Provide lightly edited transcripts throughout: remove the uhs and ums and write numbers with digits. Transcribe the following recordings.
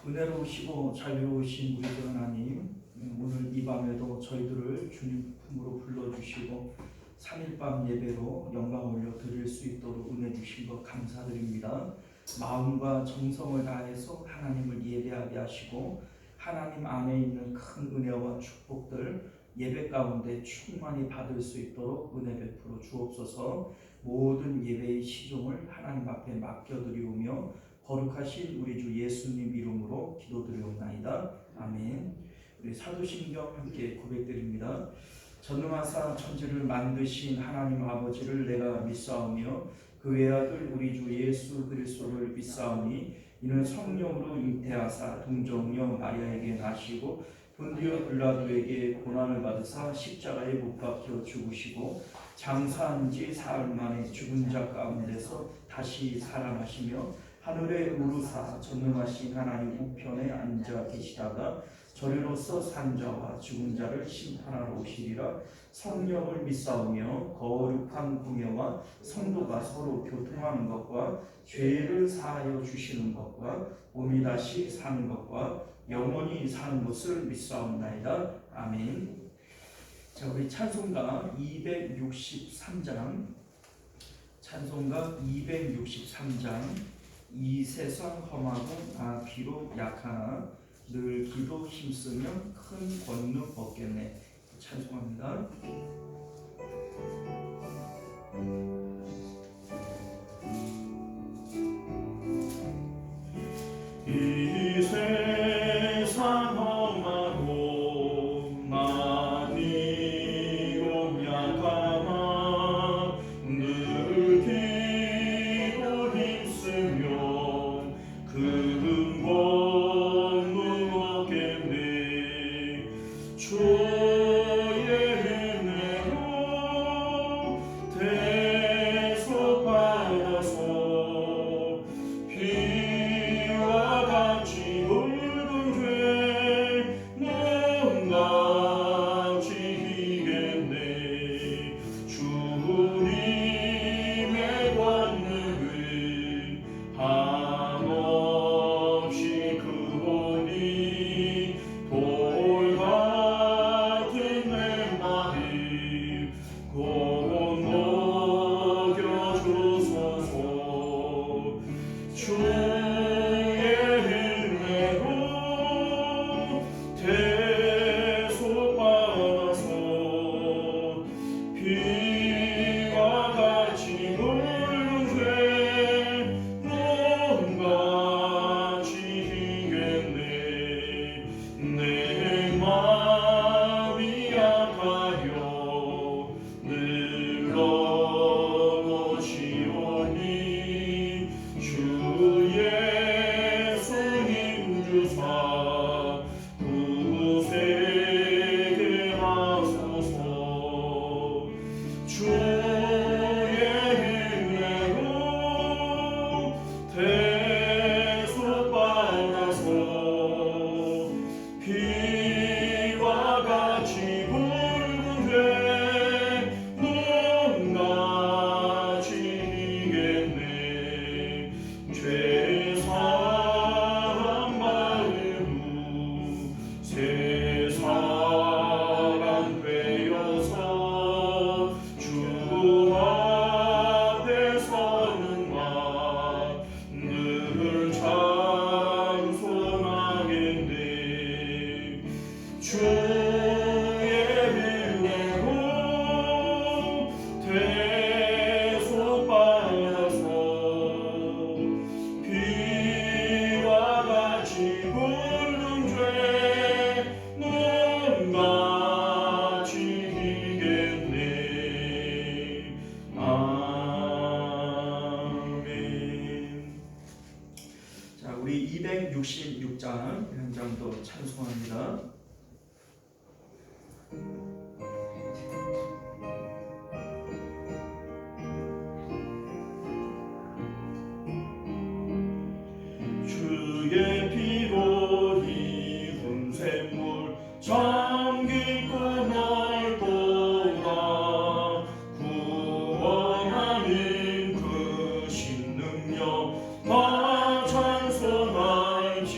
은혜로우시고 자유로우신 우리 주 하나님, 오늘 이 밤에도 저희들을 주님 품으로 불러주시고 3일 밤 예배로 영광 올려 드릴 수 있도록 은혜 주신 것 감사드립니다. 마음과 정성을 다해서 하나님을 예배하게 하시고 하나님 안에 있는 큰 은혜와 축복들 예배 가운데 충만히 받을 수 있도록 은혜 베풀어 주옵소서. 모든 예배의 시종을 하나님 앞에 맡겨드리오며 거룩하신 우리 주 예수님 이름으로 기도드리옵나이다. 아멘. 우리 사도신경 함께 고백드립니다. 전능하사 천지를 만드신 하나님 아버지를 내가 믿사오며 그 외아들 우리 주 예수 그리스도를 믿사오니 이는 성령으로 잉태하사 동정녀 마리아에게 나시고 본디오 빌라도에게 고난을 받으사 십자가에 못 박혀 죽으시고 장사한 지 사흘 만에 죽은 자 가운데서 다시 살아나시며 하늘에 오르사 전능하신 하나님 우편에 앉아 계시다가 저리로서 산 자와 죽은 자를 심판하러 오시리라. 성령을 믿사오며 거룩한 공예와 성도가 서로 교통하는 것과 죄를 사하여 주시는 것과 몸이 다시 사는 것과 영원히 사는 것을 믿사옵나이다. 아멘. 자, 우리 찬송가 263장 찬송가 263장 이 세상 험하고 나 비록 약하나 늘 기도 힘쓰면 큰 권능 얻겠네. 찬송합니다. 이 세상 험하고 나 비록 약하나 늘 기도 힘쓰며 큰 권능 얻겠네. 주의 은혜로 대속받아서 피와 같이 붉은 죄 눈같이 희겠네. 주님의 권능을 한없이 크오니 돌 같은 내 마음 곧 녹여주소서. 주의 은혜로 대속받아서 피와 같이 붉은 죄 눈같이 희겠네. 내 마음이 약하여 늘 넘어지오니 주 예수 힘주사 구세게 하소서. 주의 은혜로 대속받아서 피와 같이 붉은 죄 눈같이 희겠네. 죄 사한 마음으로 새 사람 되어서 주 앞에 서는 날 늘 찬송하겠네. 주의 은혜로 대속받아서 피와 같이 붉은 죄 눈같이 희겠네. 아멘. 자, 우리 266장 한 장도 찬송합니다. 주의 피로 입은 샘물 잠길 꿈을 보라. 구원하는 그 신능력 다 찬송할지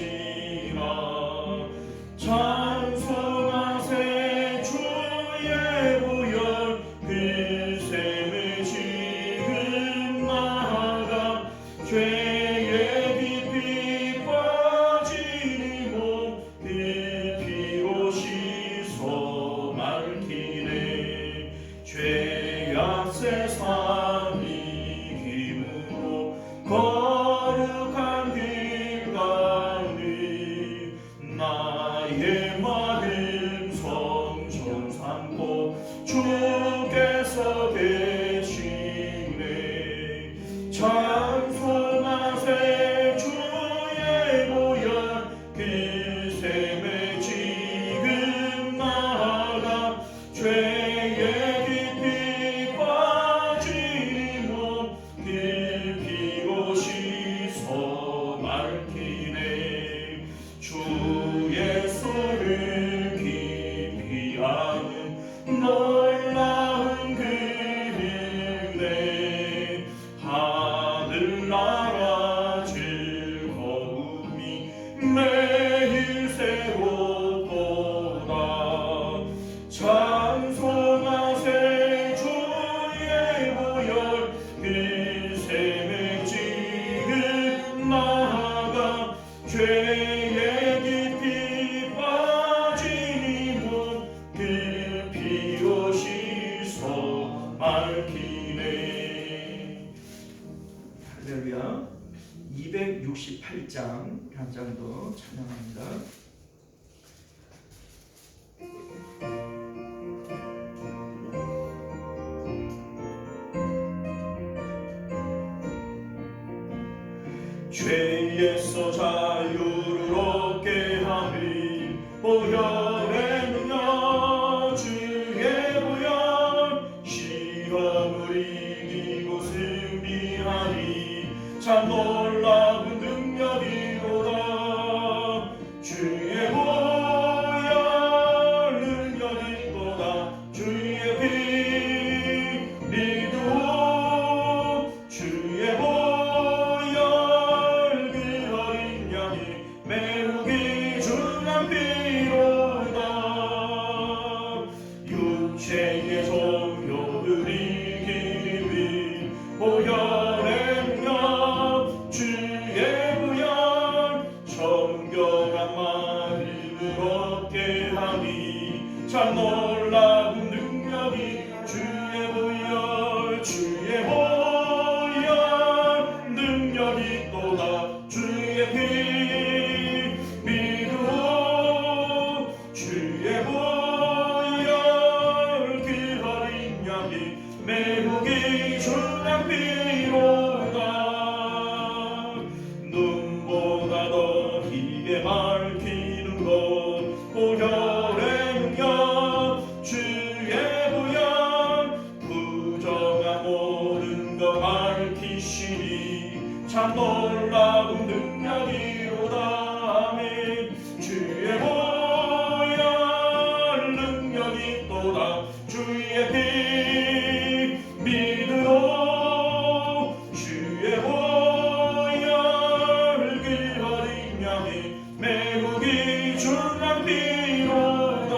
죄에 깊이 빠진 이문 그 피로 씻어 밝히네. 할렐루야. 268장 한 장 더 찬양합니다. 죄에서 자유를 얻게 하리 보혈의 능력 주의 보혈 시험을 이기고 승리하리 참 놀라운 능력이로다 주의 보혈 능력이 또다 주의 피 믿으오 주의 보혈 그 어린 양이 매우 귀중한 피로다 육체의 정욕을 이기기 위해 보혈의 능력 주의 보혈 정결한 마음을 얻게 하니 참 놀라운 능력이 주의 보혈 주의 보혈 능력이 또다 주의 피 믿으오 주의 보혈 그 어린 양이 매우 귀중한 피로다 눈보다 더 희게 밝히는 것 보혈의 능력 주의 보혈 부정한 모든 것 밝히시니 참 놀라운 능력이로다 아멘 주의 보혈 능력이 또다 주의 피 믿으오 주의 보혈 그 어린 양이 매우 귀중한 피로다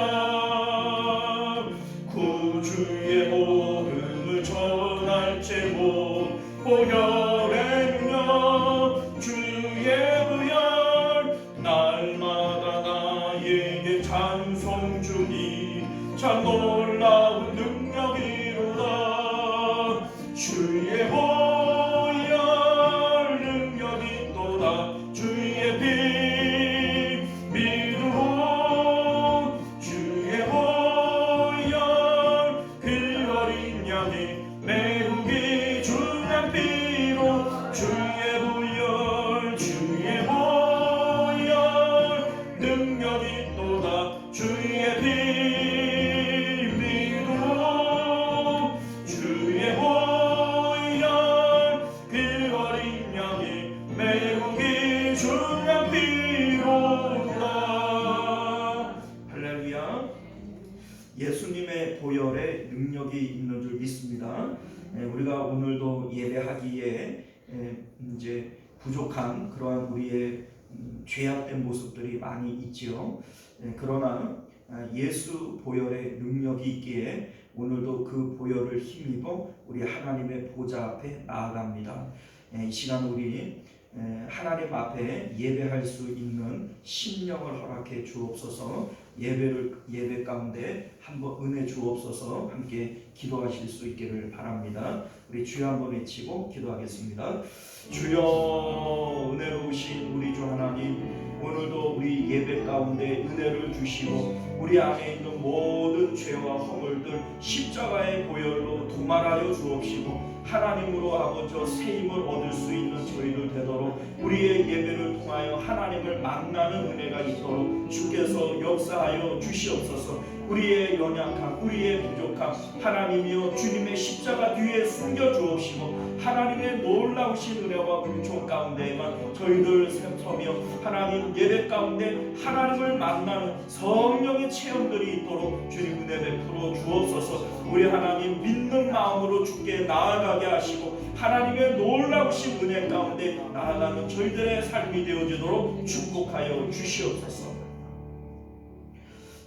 구주의 복음을 전할 제목 보혈의 능력 주의 보혈 날마다 나에게 찬송 주니 참 놀라운 능력이로다 주의 보혈 능력이 또다 주의 피 믿으오 주의 보혈 그 어린 양이 매우 귀중한 피로 주의 보혈 능력이 또다 주의 피 믿으오 주의 보혈 그 어린 양이 매우 귀중한 피로다. 할렐루야. 예수님의 보혈에 능력이 있는 줄 믿습니다. 우리가 오늘도 예배하기에 이제 부족한 그러한 우리의 죄악된 모습들이 많이 있지요. 그러나 예수 보혈의 능력이 있기에 오늘도 그 보혈을 힘입어 우리 하나님의 보좌 앞에 나아갑니다. 이 시간 우리 하나님 앞에 예배할 수 있는 심령을 허락해 주옵소서. 예배 가운데 한번 은혜 주옵소서. 함께 기도하실 수 있기를 바랍니다. 우리 주여 한번 외치고 기도하겠습니다. 주여 은혜로우신 우리 주 하나님, 오늘도 우리 예배 가운데 은혜를 주시고 우리 안에 있는 모든 죄와 허물들 십자가의 보혈로 도말하여 주옵시고 하나님으로 아버지 새 힘을 얻을 수 있는 저희들 되도록 우리의 예배를 통하여 하나님을 만나는 은혜가 있도록 주께서 역사하여 주시옵소서. 우리의 연약함, 우리의 부족함 하나님이여 주님의 십자가 뒤에 숨겨 주옵시고 하나님의 놀라우신 은혜와 긍휼 가운데에만 저희들 서며 하나님 예배 가운데 하나님을 만나는 성령의 체험들이 있도록 주님 은혜 베풀어 주옵소서. 우리 하나님 믿는 마음으로 주께 나아가게 하시고 하나님의 놀라우신 은혜 가운데 나아가는 저희들의 삶이 되어지도록 축복하여 주시옵소서.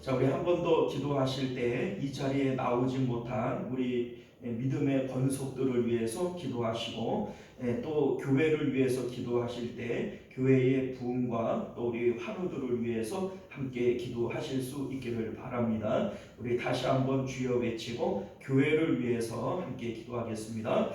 자, 우리 한 번 더 기도하실 때 이 자리에 나오지 못한 우리 믿음의 권속들을 위해서 기도하시고 또 교회를 위해서 기도하실 때 교회의 부흥과 또 우리 환우들을 위해서 함께 기도하실 수 있기를 바랍니다. 우리 다시 한번 주여 외치고 교회를 위해서 함께 기도하겠습니다.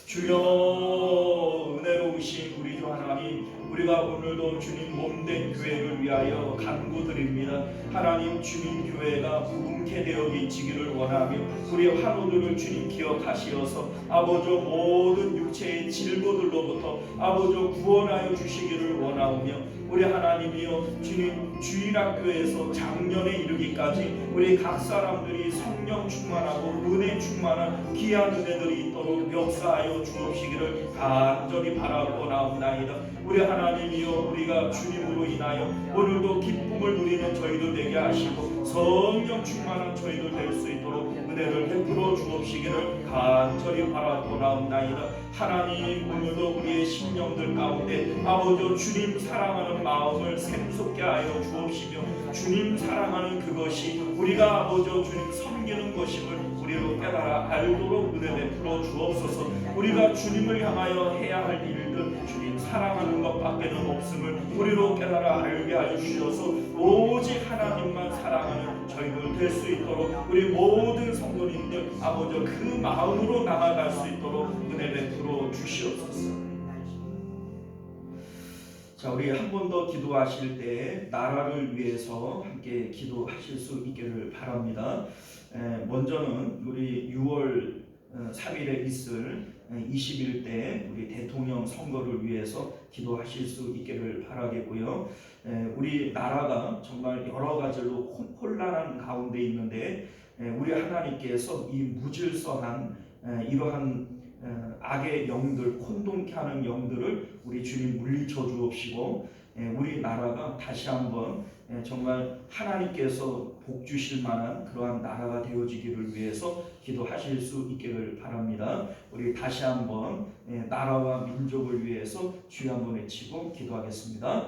주여 은혜로우신 우리 주 하나님, 우리가 오늘도 주님 몸된 교회를 위하여 간구드립니다. 하나님, 주님 교회가 부흥케 되어지기를 원하며 우리 환우들을 주님 기억하시어서 아버지 모든 육체의 질고들로부터 아버지 구원하여 주시기를 원하오며 우리 하나님이여 주님 주일학교에서 작년에 이르기까지 우리 각 사람들이 성령 충만하고 은혜 충만한 귀한 은혜들이 있도록 역사하여 주옵시기를 간절히 바라고 나옵나이다. 우리 하나님이여 우리가 주님으로 인하여 오늘도 기쁨을 누리는 저희들 되게 하시고 성령 충만한 저희들 될 수 있도록 은혜를 베풀어 주옵시기를 간절히 바라고 나옵나이다. 하나님, 오늘도 우리의 심령들 가운데 아버지 주님 사랑하는 마음을 샘솟게 하여 주옵시며 주님 사랑하는 그것이 우리가 아버지 주님 섬기는 것임을 우리로 깨달아 알도록 은혜 베풀어 주옵소서. 우리가 주님을 향하여 해야 할 일들 주님 사랑하는 것밖에는 없음을 우리로 깨달아 알게 하여 주셔서 오직 하나님만 사랑하는 저희들 될 수 있도록 우리 모든 성도님들 아버지 그 마음으로 나아갈 수 있도록 은혜 베풀어 주시옵소서. 자, 우리 한 번 더 기도하실 때 나라를 위해서 함께 기도하실 수 있기를 바랍니다. 먼저는 우리 6월 3일에 있을 20일 우리 대통령 선거를 위해서 기도하실 수 있기를 바라겠고요. 우리 나라가 정말 여러 가지로 혼란한 가운데 있는데 우리 하나님께서 이 무질서한 이러한 악의 영들, 혼돈케 하는 영들을 우리 주님 물리쳐 주옵시고 우리 나라가 다시 한번 정말 하나님께서 복 주실 만한 그러한 나라가 되어지기를 위해서 기도하실 수 있기를 바랍니다. 우리 다시 한번 나라와 민족을 위해서 주여 한번 외치고 기도하겠습니다.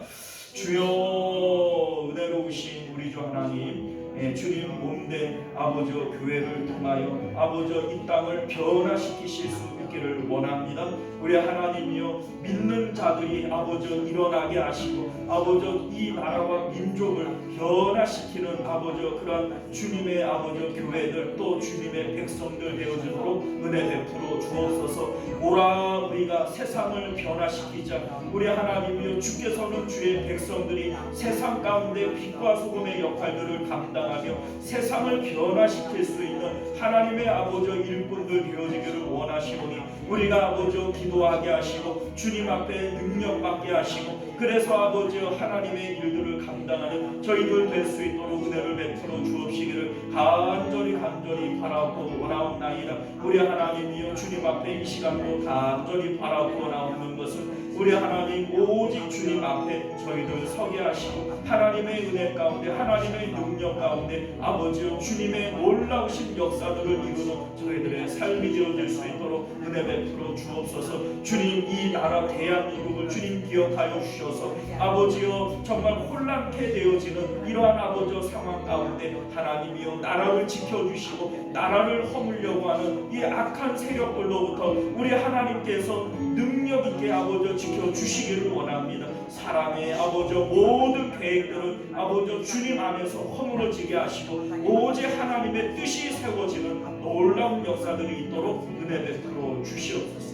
주여 은혜로우신 우리 주 하나님, 주님 몸된 아버지 교회를 통하여 아버지 이 땅을 변화시키실 수 있기를 원합니다. 우리 하나님이여 믿는 자들이 아버지 일어나게 하시고 아버지 이 나라와 민족을 변화시키는 아버지 그런 주님의 아버지 교회들 또 주님의 백성들 되어지도록 은혜 베풀어 주옵소서. 오라 우리가 세상을 변화시키자. 우리 하나님이여 주께서는 주의 백성들이 세상 가운데 빛과 소금의 역할들을 감당하며 세상을 변화시킬 수 있는 하나님의 아버지 일꾼들 되어지기를 원하시오니 우리가 아버지 기도하게 하시고 주님 앞에 능력받게 하시고 그래서 아버지 하나님의 일들을 감당하는 저희들 될 수 있도록 은혜를 베풀어 주옵시기를 간절히 바라고 원하옵나이다. 우리 하나님이여 주님 앞에 이 시간도 간절히 바라고 나오는 것은 우리 하나님 오직 주님 앞에 저희들 서게 하시고 하나님의 은혜 가운데 하나님의 능력 가운데 아버지여 주님의 놀라우신 역사들을 이루는 저희들의 삶이 되어질 수 있도록 은혜 베풀어 주옵소서. 주님 이 나라 대한민국을 주님 기억하여 주셔서 아버지여 정말 혼란케 되어지는 이러한 아버지 상황 가운데 하나님이여 나라를 지켜주시고 나라를 허물려고 하는 이 악한 세력들로부터 우리 하나님께서 능력 있게 아버지 지켜주시기를 원합니다. 사람의 아버지 모든 계획들은 아버지 주님 안에서 허물어지게 하시고 오직 하나님의 뜻이 세워지는 놀라운 역사들이 있도록 은혜 베풀어 주시옵소서.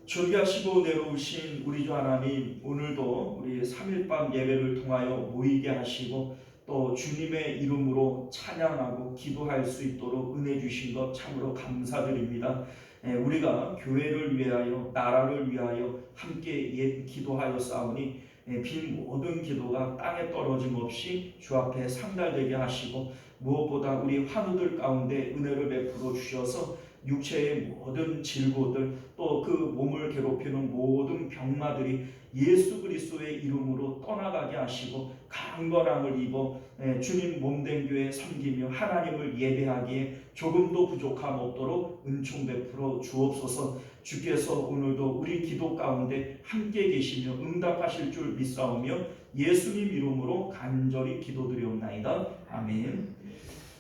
존귀하시고 내려오신 우리 주 하나님, 오늘도 우리 3일밤 예배를 통하여 모이게 하시고 또 주님의 이름으로 찬양하고 기도할 수 있도록 은혜 주신 것 참으로 감사드립니다. 우리가 교회를 위하여 나라를 위하여 함께 기도하여 싸우니 빈 모든 기도가 땅에 떨어짐 없이 주 앞에 상달되게 하시고 무엇보다 우리 환우들 가운데 은혜를 베풀어 주셔서 육체의 모든 질고들 또 그 몸을 괴롭히는 모든 병마들이 예수 그리스도의 이름으로 떠나가게 하시고 강건함을 입어 주님 몸된 교회 섬기며 하나님을 예배하기에 조금도 부족함 없도록 은총 베풀어 주옵소서. 주께서 오늘도 우리 기도 가운데 함께 계시며 응답하실 줄 믿사오며 예수님 이름으로 간절히 기도드리옵나이다. 아멘.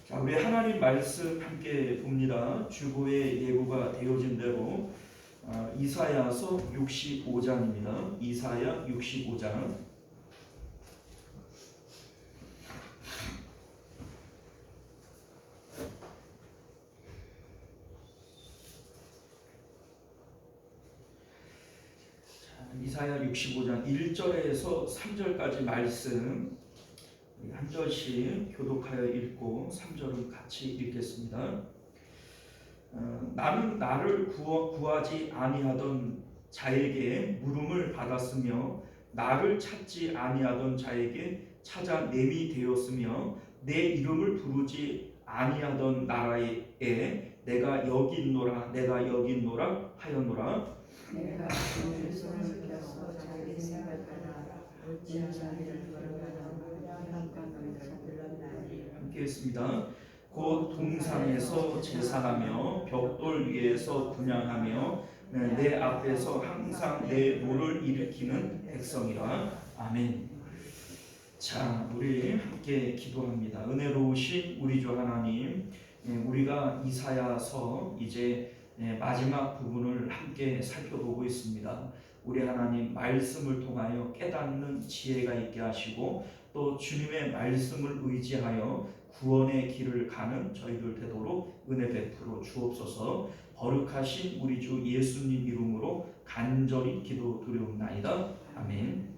자, 우리 하나님 말씀 함께 봅니다. 주보의 예고가 되어진 대로 이사야서 65장입니다. 이사야 65장. 이사야 65장 1절에서 3절까지 말씀 한 절씩 교독하여 읽고 3절은 같이 읽겠습니다. 나는 나를 구하지 아니하던 자에게 물음을 받았으며 나를 찾지 아니하던 자에게 찾아냄이 되었으며 내 이름을 부르지 아니하던 나라에 내가 여기 있노라 하였노라. 내가 오늘 손을 펴서 자기 생각하라 어찌 자기를 걸어가나 한간을 들었나니. 함께 했습니다. 곧 동산에서 제사하며 벽돌 위에서 분향하며 내 앞에서 항상 내 노를 일으키는 백성이라. 아멘. 자, 우리 함께 기도합니다. 은혜로우신 우리 주 하나님, 우리가 이사야서 이제 마지막 부분을 함께 살펴보고 있습니다. 우리 하나님 말씀을 통하여 깨닫는 지혜가 있게 하시고 또 주님의 말씀을 의지하여 구원의 길을 가는 저희들 되도록 은혜 베풀어 주옵소서. 거룩하신 우리 주 예수님 이름으로 간절히 기도드리옵나이다. 아멘.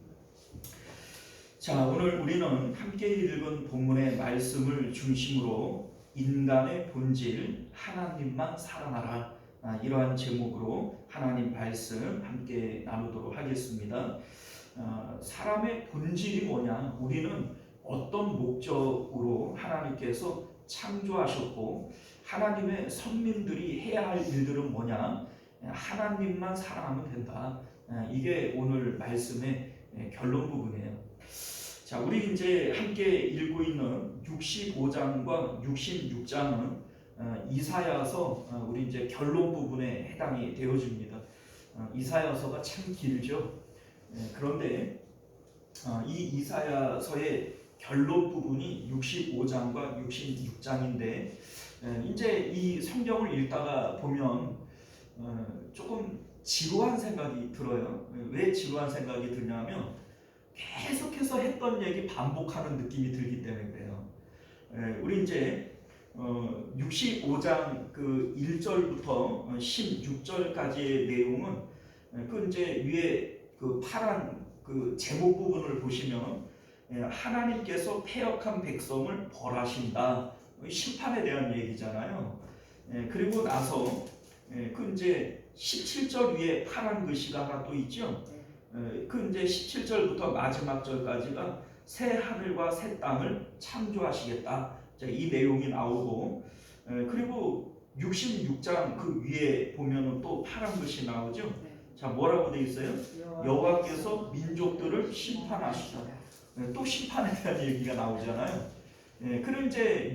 자, 오늘 우리는 함께 읽은 본문의 말씀을 중심으로 인간의 본질 하나님만 사랑하라, 이러한 제목으로 하나님 말씀 함께 나누도록 하겠습니다. 사람의 본질이 뭐냐? 우리는 어떤 목적으로 하나님께서 창조하셨고 하나님의 선민들이 해야 할 일들은 뭐냐? 하나님만 사랑하면 된다. 이게 오늘 말씀의 결론 부분이에요. 자, 우리 이제 함께 읽고 있는 65장과 66장은 이사야서 우리 이제 결론 부분에 해당이 되어집니다. 이사야서가 참 길죠. 그런데 이 이사야서의 결론 부분이 65장과 66장인데 이제 이 성경을 읽다가 보면 조금 지루한 생각이 들어요. 왜 지루한 생각이 드냐면 계속해서 했던 얘기 반복하는 느낌이 들기 때문에 그래요. 우리 이제 65장 그 1절부터 16절까지의 내용은 그 이제 위에 그 파란 그 제목 부분을 보시면 하나님께서 패역한 백성을 벌하신다, 심판에 대한 얘기잖아요. 그리고 나서 그 이제 17절 위에 파란 글씨가 하나 또 있죠. 그 이제 17절부터 마지막 절까지가 새 하늘과 새 땅을 창조하시겠다, 이 내용이 나오고, 그리고 66장 그 위에 보면은 또 파란 글씨 나오죠. 자, 뭐라고 돼 있어요? 여호와께서 민족들을 심판하시다. 또 심판에 대한 얘기가 나오잖아요. 그리고 이제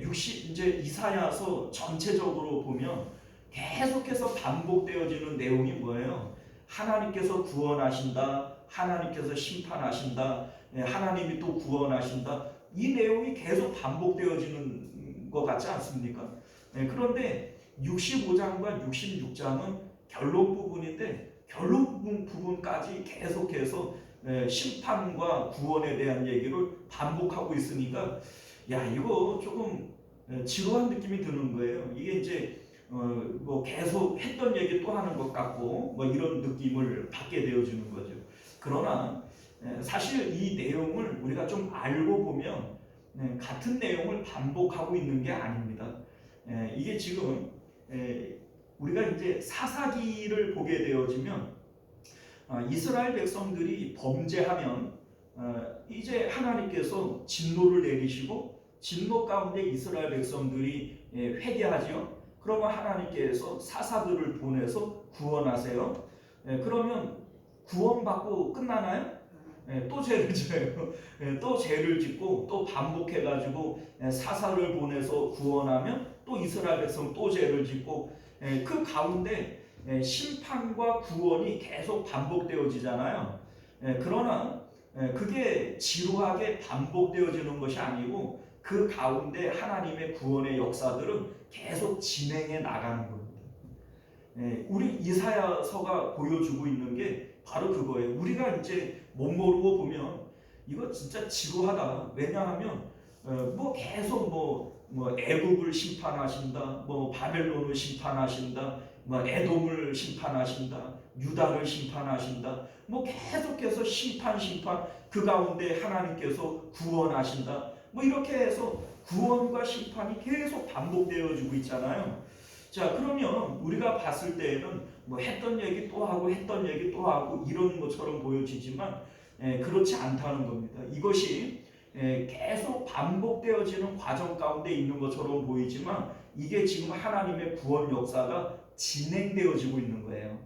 이사야서 전체적으로 보면 계속해서 반복되어지는 내용이 뭐예요? 하나님께서 구원하신다, 하나님께서 심판하신다, 하나님이 또 구원하신다. 이 내용이 계속 반복되어지는 것 같지 않습니까? 그런데 65장과 66장은 결론 부분인데 결론 부분까지 계속해서 심판과 구원에 대한 얘기를 반복하고 있으니까 야, 이거 조금 지루한 느낌이 드는 거예요. 이게 이제 뭐 계속 했던 얘기 또 하는 것 같고 뭐 이런 느낌을 받게 되어지는 거죠. 그러나 사실 이 내용을 우리가 좀 알고 보면 같은 내용을 반복하고 있는 게 아닙니다. 이게 지금 우리가 이제 사사기를 보게 되어지면 이스라엘 백성들이 범죄하면 이제 하나님께서 진노를 내리시고 진노 가운데 이스라엘 백성들이 회개하죠. 그러면 하나님께서 사사들을 보내서 구원하세요. 그러면 구원받고 끝나나요? 또 죄를 지어요. 또 죄를 짓고 또 반복해가지고 사사를 보내서 구원하면 또 이스라엘 백성 또 죄를 짓고 그 가운데 심판과 구원이 계속 반복되어지잖아요. 그러나 그게 지루하게 반복되어지는 것이 아니고 그 가운데 하나님의 구원의 역사들은 계속 진행해 나가는 겁니다. 우리 이사야서가 보여주고 있는 게 바로 그거예요. 우리가 이제 못 모르고 보면 이거 진짜 지루하다. 왜냐하면 뭐 계속 뭐 애굽을 심판하신다, 뭐 바벨론을 심판하신다, 뭐 에돔을 심판하신다, 유다를 심판하신다, 뭐 계속해서 심판 그 가운데 하나님께서 구원하신다, 뭐 이렇게 해서 구원과 심판이 계속 반복되어지고 있잖아요. 자, 그러면 우리가 봤을 때에는 뭐 했던 얘기 또 하고 했던 얘기 또 하고 이런 것처럼 보여지지만 그렇지 않다는 겁니다. 이것이 계속 반복되어지는 과정 가운데 있는 것처럼 보이지만 이게 지금 하나님의 구원 역사가 진행되어지고 있는 거예요.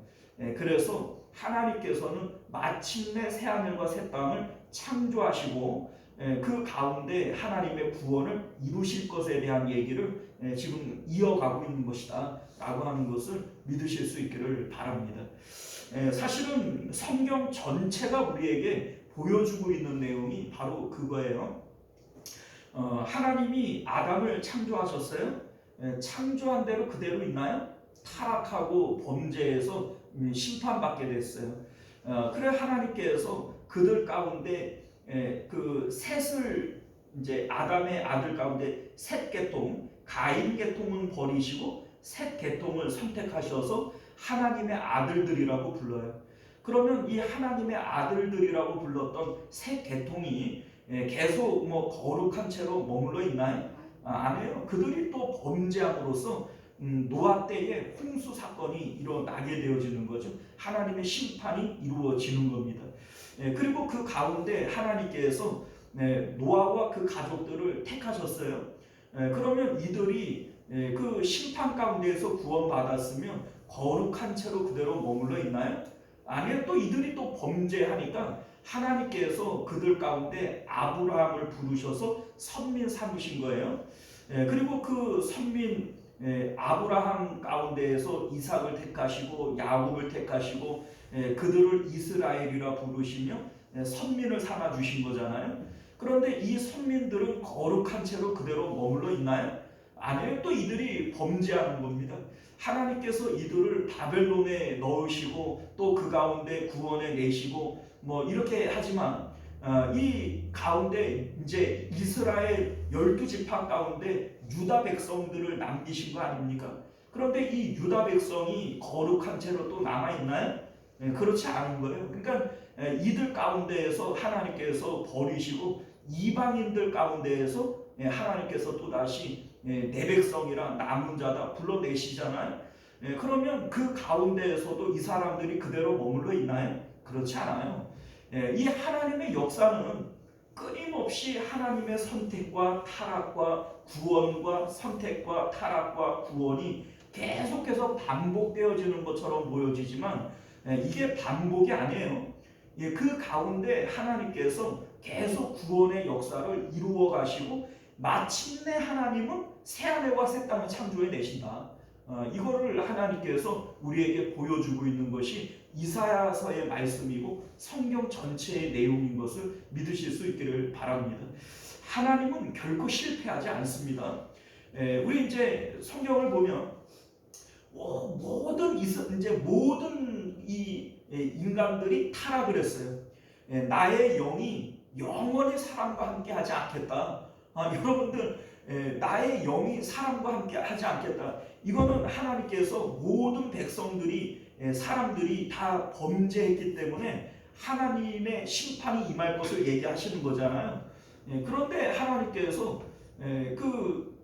그래서 하나님께서는 마침내 새하늘과 새 땅을 창조하시고 그 가운데 하나님의 구원을 이루실 것에 대한 얘기를 지금 이어가고 있는 것이다 라고 하는 것을 믿으실 수 있기를 바랍니다. 사실은 성경 전체가 우리에게 보여주고 있는 내용이 바로 그거예요. 하나님이 아담을 창조하셨어요. 창조한 대로 그대로 있나요? 타락하고 범죄해서 심판받게 됐어요. 그래 하나님께서 그들 가운데 그 셋을 이제 아담의 아들 가운데 셋 계통, 가인 계통은 버리시고 셋 계통을 선택하셔서 하나님의 아들들이라고 불러요. 그러면 이 하나님의 아들들이라고 불렀던 셋 계통이 계속 뭐 거룩한 채로 머물러 있나요? 아니에요. 그들이 또 범죄함으로써 노아 때에 홍수 사건이 일어나게 되어지는 거죠. 하나님의 심판이 이루어지는 겁니다. 그리고 그 가운데 하나님께서 노아와 그 가족들을 택하셨어요. 그러면 이들이 그 심판 가운데에서 구원받았으면 거룩한 채로 그대로 머물러 있나요? 아니요. 또 이들이 또 범죄하니까 하나님께서 그들 가운데 아브라함을 부르셔서 선민 삼으신 거예요. 그리고 그 선민 아브라함 가운데에서 이삭을 택하시고 야곱을 택하시고 그들을 이스라엘이라 부르시며 선민을 삼아 주신 거잖아요. 그런데 이 선민들은 거룩한 채로 그대로 머물러 있나요? 아니요. 또 이들이 범죄하는 겁니다. 하나님께서 이들을 바벨론에 넣으시고 또 그 가운데 구원해 내시고 뭐 이렇게 하지만 이 가운데 이제 이스라엘 12지파 가운데 유다 백성들을 남기신 거 아닙니까? 그런데 이 유다 백성이 거룩한 채로 또 남아있나요? 그렇지 않은 거예요. 그러니까 이들 가운데에서 하나님께서 버리시고 이방인들 가운데에서 하나님께서 또다시 내 백성이라 남은 자다 불러내시잖아요. 그러면 그 가운데에서도 이 사람들이 그대로 머물러 있나요? 그렇지 않아요. 이 하나님의 역사는 끊임없이 하나님의 선택과 타락과 구원과 선택과 타락과 구원이 계속해서 반복되어지는 것처럼 보여지지만 이게 반복이 아니에요. 그 가운데 하나님께서 계속 구원의 역사를 이루어 가시고 마침내 하나님은 새하늘과 새 땅을 창조해 내신다. 이거를 하나님께서 우리에게 보여주고 있는 것이 이사야서의 말씀이고 성경 전체의 내용인 것을 믿으실 수 있기를 바랍니다. 하나님은 결코 실패하지 않습니다. 우리 이제 성경을 보면 모든 이 인간들이 타락을 했어요. 나의 영이 영원히 사람과 함께 하지 않겠다. 여러분들 나의 영이 사람과 함께 하지 않겠다. 이거는 하나님께서 모든 백성들이 사람들이 다 범죄했기 때문에 하나님의 심판이 임할 것을 얘기하시는 거잖아요. 그런데 하나님께서 그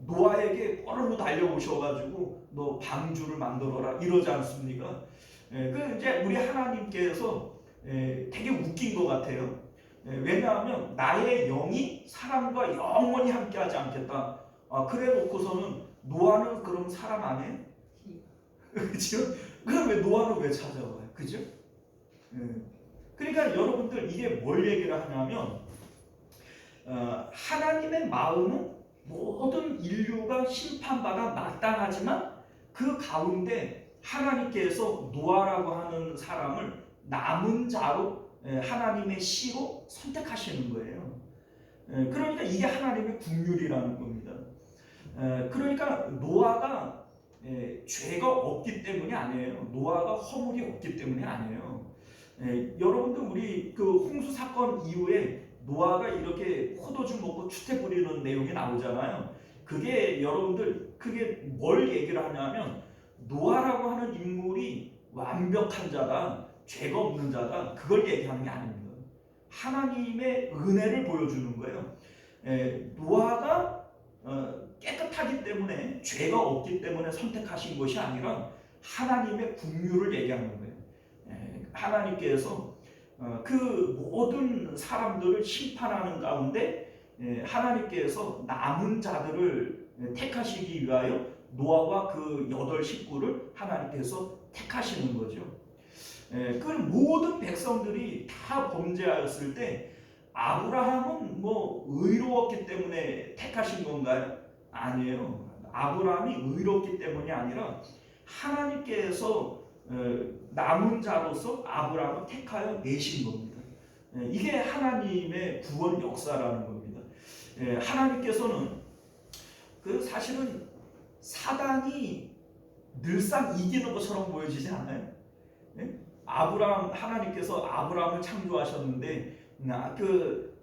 노아에게 뽀르르 달려오셔가지고 너 방주를 만들어라 이러지 않습니까? 그 이제 우리 하나님께서 되게 웃긴 것 같아요. 왜냐하면 나의 영이 사람과 영원히 함께하지 않겠다. 그래 놓고서는 노아는 그럼 사람 안 해? 그죠? 그럼 왜 노아는 왜 찾아와요? 그죠? 그러니까 여러분들 이게 뭘 얘기를 하냐면 하나님의 마음은 모든 인류가 심판받아 마땅하지만 그 가운데 하나님께서 노아라고 하는 사람을 남은 자로 하나님의 씨로 선택하시는 거예요. 그러니까 이게 하나님의 긍휼이라는 겁니다. 그러니까 노아가 죄가 없기 때문이 아니에요. 노아가 허물이 없기 때문이 아니에요. 여러분들 우리 그 홍수 사건 이후에 노아가 이렇게 포도주 먹고 추태 부리는 내용이 나오잖아요. 그게 여러분들 그게 뭘 얘기를 하냐면 노아라고 하는 인물이 완벽한 자다, 죄가 없는 자다, 그걸 얘기하는 게 아닙니다. 하나님의 은혜를 보여주는 거예요. 노아가 깨끗하기 때문에 죄가 없기 때문에 선택하신 것이 아니라 하나님의 긍휼을 얘기하는 거예요. 하나님께서 그 모든 사람들을 심판하는 가운데 하나님께서 남은 자들을 택하시기 위하여 노아와 그 8 식구를 하나님께서 택하시는 거죠. 그 모든 백성들이 다 범죄하였을 때 아브라함은 뭐 의로웠기 때문에 택하신 건가요? 아니에요. 아브라함이 의롭기 때문이 아니라 하나님께서 남은 자로서 아브라함을 택하여 내신 겁니다. 이게 하나님의 구원 역사라는 겁니다. 하나님께서는 그 사실은 사단이 늘상 이기는 것처럼 보여지지 않아요? 하나님께서 아브라함을 창조하셨는데 그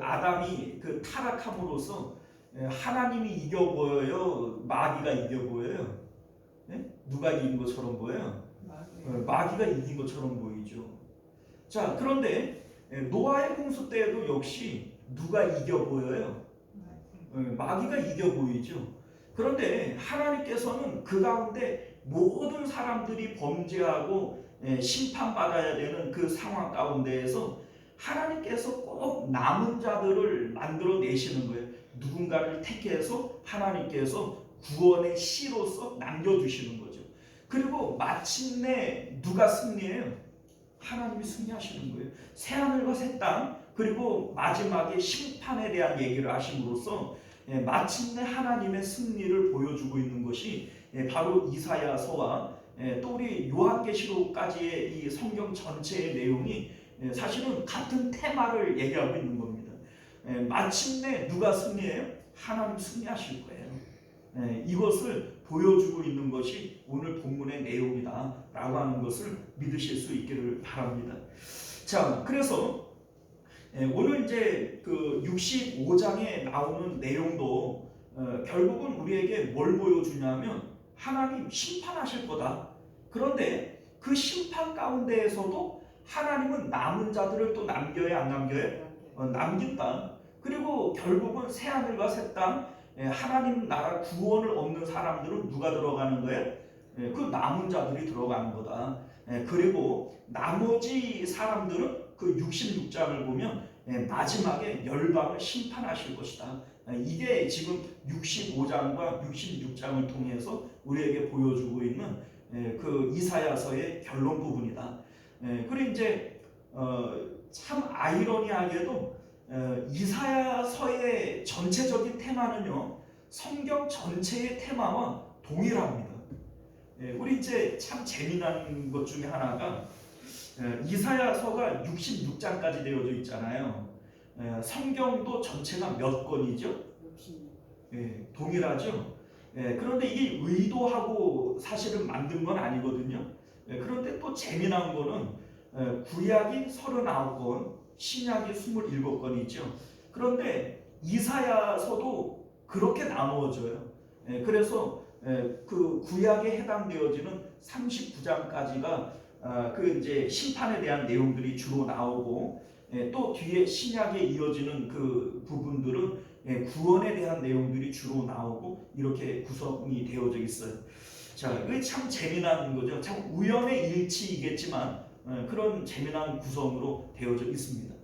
아담이 그 타락함으로써 하나님이 이겨 보여요? 마귀가 이겨 보여요? 누가 이긴 것처럼 보여요? 마귀가 이긴 것처럼 보이죠. 자, 그런데 노아의 홍수 때에도 역시 누가 이겨 보여요? 마귀가 이겨 보이죠. 그런데 하나님께서는 그 가운데 모든 사람들이 범죄하고 심판받아야 되는 그 상황 가운데에서 하나님께서 꼭 남은 자들을 만들어 내시는 거예요. 누군가를 택해서 하나님께서 구원의 씨로서 남겨두시는 거죠. 그리고 마침내 누가 승리해요? 하나님이 승리하시는 거예요. 새하늘과 새 땅, 그리고 마지막에 심판에 대한 얘기를 하심으로써 마침내 하나님의 승리를 보여주고 있는 것이 바로 이사야서와 또 우리 요한계시록까지의 이 성경 전체의 내용이 사실은 같은 테마를 얘기하고 있는 겁니다. 마침내 누가 승리해요? 하나님 승리하실 거예요. 이것을 보여주고 있는 것이 오늘 본문의 내용이다 라고 하는 것을 믿으실 수 있기를 바랍니다. 자, 그래서 오늘 이제 그 65장에 나오는 내용도 결국은 우리에게 뭘 보여주냐면 하나님 심판하실 거다. 그런데 그 심판 가운데에서도 하나님은 남은 자들을 또 남겨야 안 남겨요? 남긴다. 그리고 결국은 새하늘과 새 땅, 하나님 나라 구원을 얻는 사람들은 누가 들어가는 거예요? 그 남은 자들이 들어가는 거다. 그리고 나머지 사람들은 그 66장을 보면 마지막에 열방을 심판하실 것이다. 이게 지금 65장과 66장을 통해서 우리에게 보여주고 있는 그 이사야서의 결론 부분이다. 그리고 이제 참 아이러니하게도 이사야서의 전체적인 테마는요, 성경 전체의 테마와 동일합니다. 우리 이제 참 재미난 것 중에 하나가 이사야서가 66장까지 되어져 있잖아요. 성경도 전체가 몇 권이죠? 동일하죠. 그런데 이게 의도하고 사실은 만든 건 아니거든요. 그런데 또 재미난 거는 구약이 39권, 신약이 27권이죠. 그런데 이사야서도 그렇게 나누어져요. 그래서 그 구약에 해당되어지는 39장까지가 그 이제 심판에 대한 내용들이 주로 나오고, 또 뒤에 신약에 이어지는 그 부분들은 구원에 대한 내용들이 주로 나오고 이렇게 구성이 되어져 있어요. 자, 이게 참 재미난 거죠. 참 우연의 일치이겠지만 그런 재미난 구성으로 되어져 있습니다.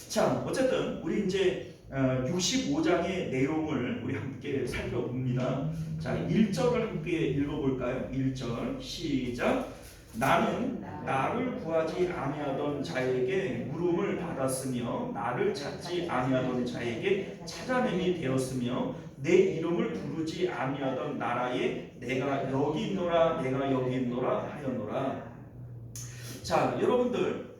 자, 어쨌든 우리 이제 65장의 내용을 우리 함께 살펴봅니다. 자, 1절을 함께 읽어볼까요? 1절 시작. 나는 나를 구하지 아니하던 자에게 물음을 받았으며 나를 찾지 아니하던 자에게 찾아냄이 되었으며 내 이름을 부르지 아니하던 나라에 내가 여기 있노라 내가 여기 있노라 하였노라. 자, 여러분들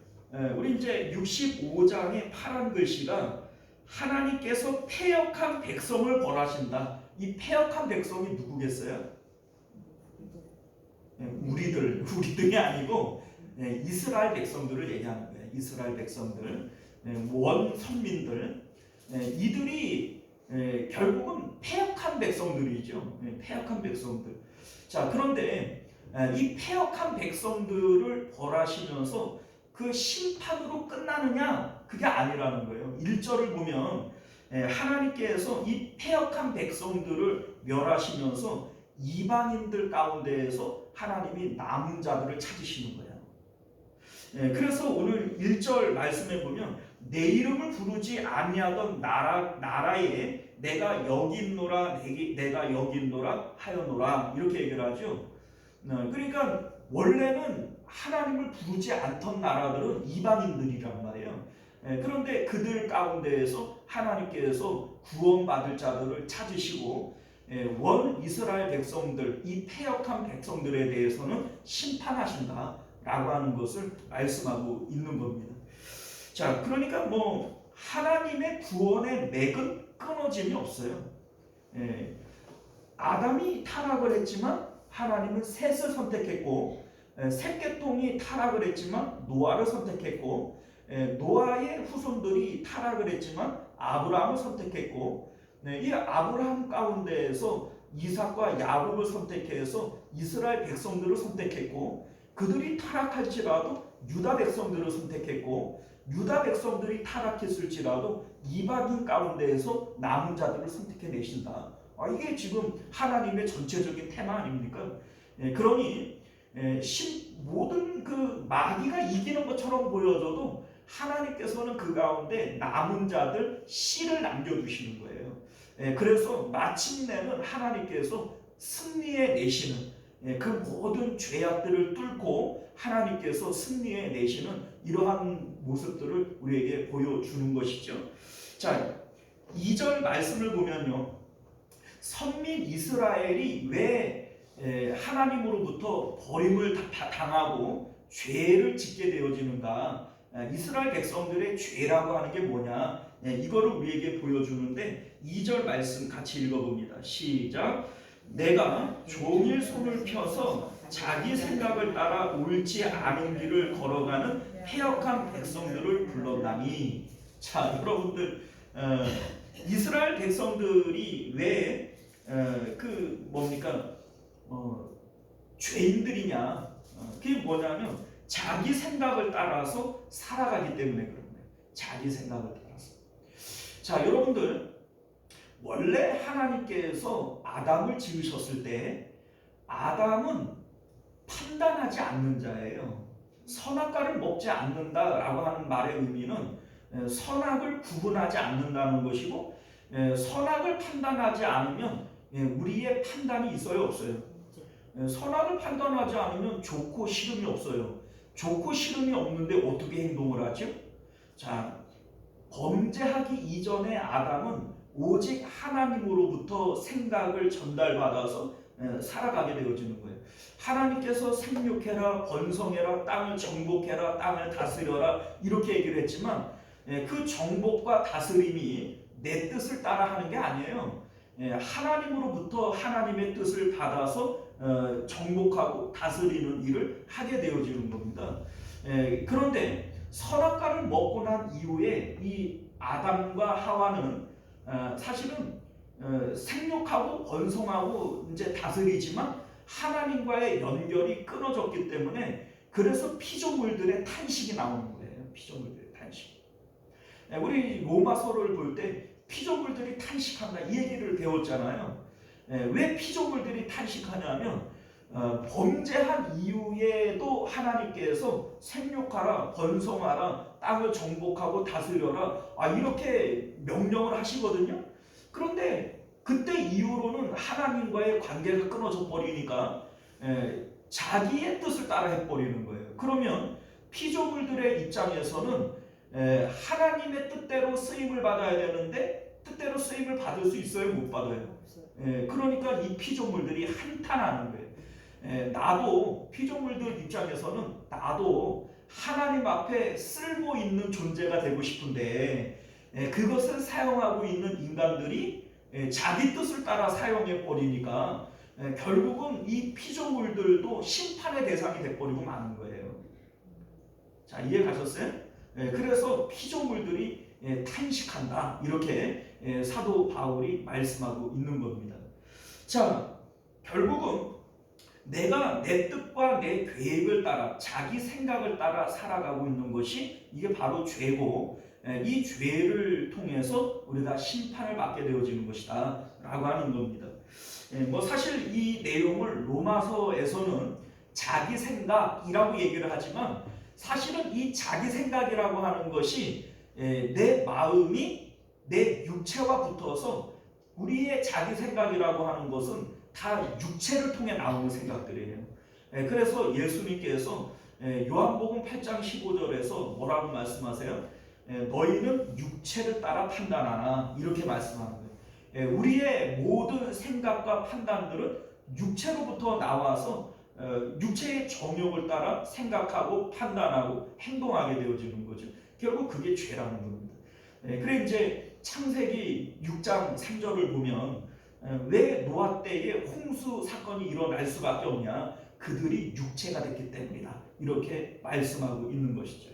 우리 이제 65장의 파란 글씨가 하나님께서 패역한 백성을 벌하신다. 이 패역한 백성이 누구겠어요? 우리들이 아니고 이스라엘 백성들을 얘기하는 거예요. 이스라엘 백성들, 원 선민들, 이들이 결국은 패역한 백성들이죠. 패역한 백성들. 자, 그런데 이 패역한 백성들을 벌하시면서 그 심판으로 끝나느냐? 그게 아니라는 거예요. 1절을 보면 하나님께서 이 패역한 백성들을 멸하시면서 이방인들 가운데에서 하나님이 남은 자들을 찾으시는 거예요. 그래서 오늘 1절 말씀에 보면 내 이름을 부르지 아니하던 나라에 내가 여기 있노라 내가 여기 있노라 하여노라 이렇게 얘기를 하죠. 그러니까 원래는 하나님을 부르지 않던 나라들은 이방인들이란 말이에요. 그런데 그들 가운데에서 하나님께서 구원받을 자들을 찾으시고 원 이스라엘 백성들, 이 패역한 백성들에 대해서는 심판하신다라고 하는 것을 말씀하고 있는 겁니다. 자, 그러니까 뭐 하나님의 구원의 맥은 끊어짐이 없어요. 아담이 타락을 했지만 하나님은 셋을 선택했고, 셋계통이 타락을 했지만 노아를 선택했고, 노아의 후손들이 타락을 했지만 아브라함을 선택했고, 이 아브라함 가운데에서 이삭과 야곱을 선택해서 이스라엘 백성들을 선택했고, 그들이 타락할지라도 유다 백성들을 선택했고, 유다 백성들이 타락했을지라도 이방인 가운데에서 남은 자들을 선택해내신다. 이게 지금 하나님의 전체적인 테마 아닙니까? 그러니 모든 그 마귀가 이기는 것처럼 보여져도 하나님께서는 그 가운데 남은 자들 씨를 남겨두시는 거예요. 그래서 마침내는 하나님께서 승리해 내시는 그 모든 죄악들을 뚫고 하나님께서 승리해 내시는 이러한 모습들을 우리에게 보여주는 것이죠. 자, 2절 말씀을 보면요, 선민 이스라엘이 왜 하나님으로부터 버림을 당하고 죄를 짓게 되어지는가? 이스라엘 백성들의 죄라고 하는 게 뭐냐? 이거를 우리에게 보여주는데 2절 말씀 같이 읽어봅니다. 시작. 내가 종일 손을 펴서 자기 생각을 따라 옳지 않은 길을 걸어가는 패역한 백성들을 불렀나니. 자, 여러분들, 이스라엘 백성들이 왜 죄인들이냐? 그게 뭐냐면 자기 생각을 따라서 살아가기 때문에 그런 거예요. 자기 생각을 따라서. 자, 여러분들, 원래 하나님께서 아담을 지으셨을 때 아담은 판단하지 않는 자예요. 선악과를 먹지 않는다라고 하는 말의 의미는 선악을 구분하지 않는다는 것이고, 선악을 판단하지 않으면 우리의 판단이 있어요, 없어요? 선악을 판단하지 않으면 좋고 싫음이 없어요. 좋고 싫음이 없는데 어떻게 행동을 하죠? 자, 범죄하기 이전에 아담은 오직 하나님으로부터 생각을 전달받아서 살아가게 되어지는 거예요. 하나님께서 생육해라, 번성해라, 땅을 정복해라, 땅을 다스려라 이렇게 얘기를 했지만 그 정복과 다스림이 내 뜻을 따라 하는 게 아니에요. 하나님으로부터 하나님의 뜻을 받아서 정복하고 다스리는 일을 하게 되어지는 겁니다. 그런데 선악과를 먹고 난 이후에 이 아담과 하와는 사실은 생육하고 번성하고 이제 다스리지만 하나님과의 연결이 끊어졌기 때문에 그래서 피조물들의 탄식이 나오는 거예요. 피조물들의 탄식. 우리 로마서를 볼 때 피조물들이 탄식한다 이 얘기를 배웠잖아요. 왜 피조물들이 탄식하냐면 범죄한 이후에도 하나님께서 생육하라, 번성하라, 땅을 정복하고 다스려라 이렇게 명령을 하시거든요. 그런데 그때 이후로는 하나님과의 관계가 끊어져 버리니까 자기의 뜻을 따라 해버리는 거예요. 그러면 피조물들의 입장에서는 하나님의 뜻대로 쓰임을 받아야 되는데 뜻대로 쓰임을 받을 수 있어요? 못 받아요? 그러니까 이 피조물들이 한탄하는 거예요. 나도 피조물들 입장에서는 나도 하나님 앞에 쓸모 있는 존재가 되고 싶은데 그것을 사용하고 있는 인간들이 자기 뜻을 따라 사용해 버리니까 결국은 이 피조물들도 심판의 대상이 돼버리고 마는 거예요. 자, 이해 가셨어요? 그래서 피조물들이 탄식한다, 이렇게 사도 바울이 말씀하고 있는 겁니다. 자, 결국은 내가 내 뜻과 내 계획을 따라, 자기 생각을 따라 살아가고 있는 것이 이게 바로 죄고, 이 죄를 통해서 우리가 심판을 받게 되어지는 것이다 라고 하는 겁니다. 뭐 사실 이 내용을 로마서에서는 자기 생각이라고 얘기를 하지만, 사실은 이 자기 생각이라고 하는 것이 내 마음이 내 육체와 붙어서, 우리의 자기 생각이라고 하는 것은 다 육체를 통해 나오는 생각들이에요. 그래서 예수님께서 요한복음 8장 15절에서 뭐라고 말씀하세요? 너희는 육체를 따라 판단하나, 이렇게 말씀하는 거예요. 우리의 모든 생각과 판단들은 육체로부터 나와서 육체의 정욕을 따라 생각하고 판단하고 행동하게 되어지는 거죠. 결국 그게 죄라는 겁니다. 그래 이제 창세기 6장 3절을 보면 왜 노아 때에 홍수 사건이 일어날 수밖에 없냐? 그들이 육체가 됐기 때문이다, 이렇게 말씀하고 있는 것이죠.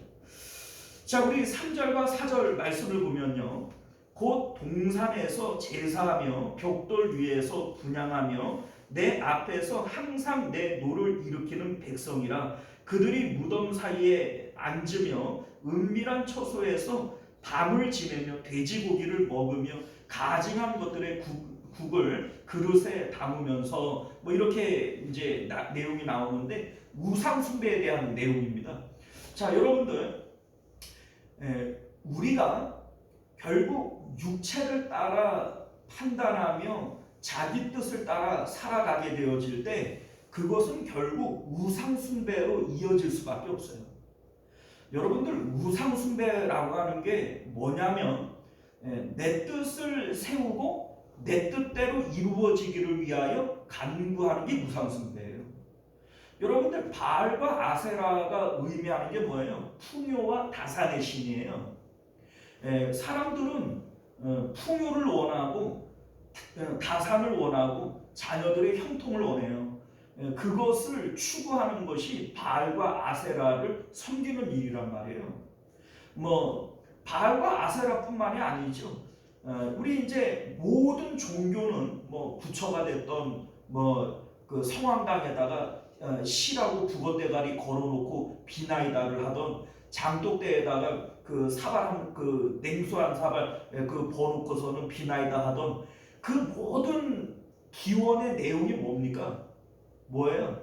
자, 우리 3절과 4절 말씀을 보면요, 곧 동산에서 제사하며 벽돌 위에서 분향하며 내 앞에서 항상 내 노를 일으키는 백성이라. 그들이 무덤 사이에 앉으며 은밀한 처소에서 밤을 지내며 돼지고기를 먹으며 가증한 것들의 국을 그릇에 담으면서, 뭐 이렇게 이제 내용이 나오는데, 우상 숭배에 대한 내용입니다. 자, 여러분들, 우리가 결국 육체를 따라 판단하며 자기 뜻을 따라 살아가게 되어질 때, 그것은 결국 우상 숭배로 이어질 수밖에 없어요. 여러분들, 우상 숭배라고 하는 게 뭐냐면, 내 뜻을 세우고 내 뜻대로 이루어지기를 위하여 간구하는 게 우상 숭배예요. 여러분들, 바알과 아세라가 의미하는 게 뭐예요? 풍요와 다산의 신이에요. 사람들은 풍요를 원하고 다산을 원하고 자녀들의 형통을 원해요. 그것을 추구하는 것이 바알과 아세라를 섬기는 일이란 말이에요. 뭐 바알과 아세라뿐만이 아니죠. 우리 이제 모든 종교는 뭐 부처가 됐던 뭐 그 성황당에다가 시라고 북어대가리 걸어놓고 비나이다를 하던, 장독대에다가 그 사발 그 냉수 한 사발 그 버놓고서는 비나이다 하던, 그 모든 기원의 내용이 뭡니까? 뭐예요?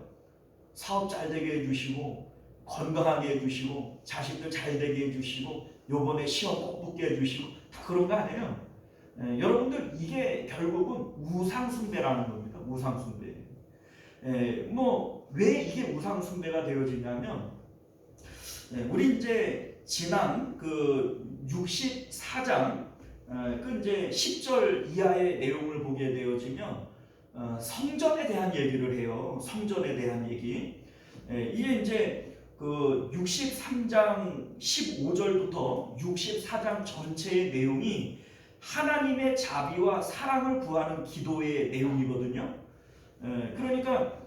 사업 잘 되게 해주시고, 건강하게 해주시고, 자식들 잘 되게 해주시고, 요번에 시험 꼭 붙게 해주시고, 다 그런 거 아니에요? 여러분들, 이게 결국은 우상숭배라는 겁니다. 우상숭배. 뭐 왜 이게 우상숭배가 되어지냐면, 우리 이제 지난 그 64장 그 이제 10절 이하의 내용을 보게 되어지면 성전에 대한 얘기를 해요. 성전에 대한 얘기. 이게 이제 그 63장 15절부터 64장 전체의 내용이 하나님의 자비와 사랑을 구하는 기도의 내용이거든요. 그러니까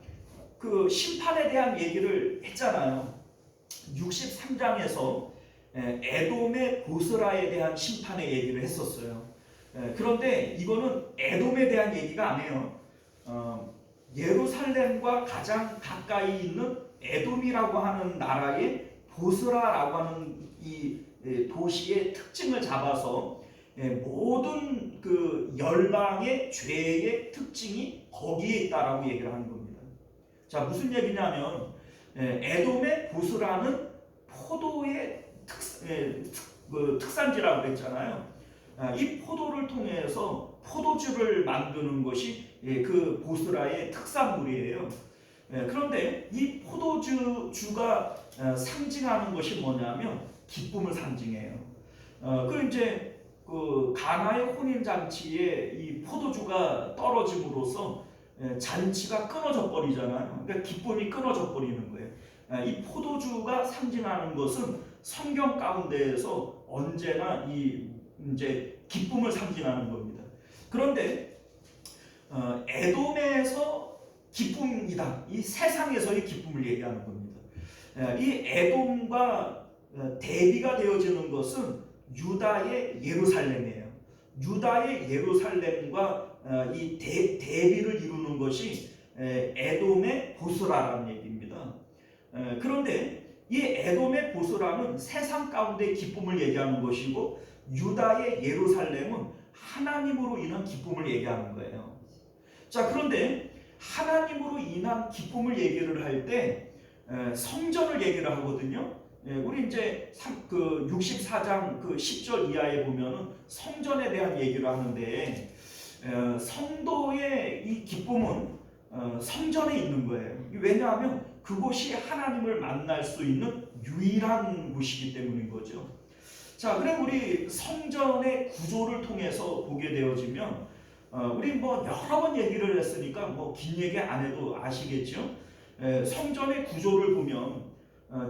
그 심판에 대한 얘기를 했잖아요. 63장에서 에돔의 보스라에 대한 심판의 얘기를 했었어요. 그런데 이거는 에돔에 대한 얘기가 아니에요. 예루살렘과 가장 가까이 있는 에돔이라고 하는 나라의 보스라라고 하는 이 도시의 특징을 잡아서 모든 그 열방의 죄의 특징이 거기에 있다라고 얘기를 하는 겁니다. 자, 무슨 얘기냐면, 에돔의 보스라는 포도의 특산지라고 그랬잖아요. 이 포도를 통해서 포도주를 만드는 것이 그 보스라의 특산물이에요. 그런데 이 포도주가 상징하는 것이 뭐냐면 기쁨을 상징해요. 그 이제 그 가나의 혼인 잔치에 이 포도주가 떨어짐으로써 잔치가 끊어져 버리잖아요. 그러니까 기쁨이 끊어져 버리는 거예요. 이 포도주가 상징하는 것은 성경 가운데에서 언제나 이 이제 기쁨을 상징하는 겁니다. 그런데 에돔에서 기쁨이다. 이 세상에서의 기쁨을 얘기하는 겁니다. 이 에돔과 대비가 되어지는 것은 유다의 예루살렘이에요. 유다의 예루살렘과 이 대비를 이루는 것이 에돔의 보스라라는 얘기입니다. 그런데 이 에돔의 보스라는 세상 가운데 기쁨을 얘기하는 것이고 유다의 예루살렘은 하나님으로 인한 기쁨을 얘기하는 거예요. 자, 그런데 하나님으로 인한 기쁨을 얘기를 할 때 성전을 얘기를 하거든요. 우리 이제 64장 10절 이하에 보면은 성전에 대한 얘기를 하는데 성도의 이 기쁨은 성전에 있는 거예요. 왜냐하면 그곳이 하나님을 만날 수 있는 유일한 곳이기 때문인 거죠. 자, 그럼 우리 성전의 구조를 통해서 보게 되어지면 우리 뭐 여러 번 얘기를 했으니까 뭐 긴 얘기 안 해도 아시겠죠? 성전의 구조를 보면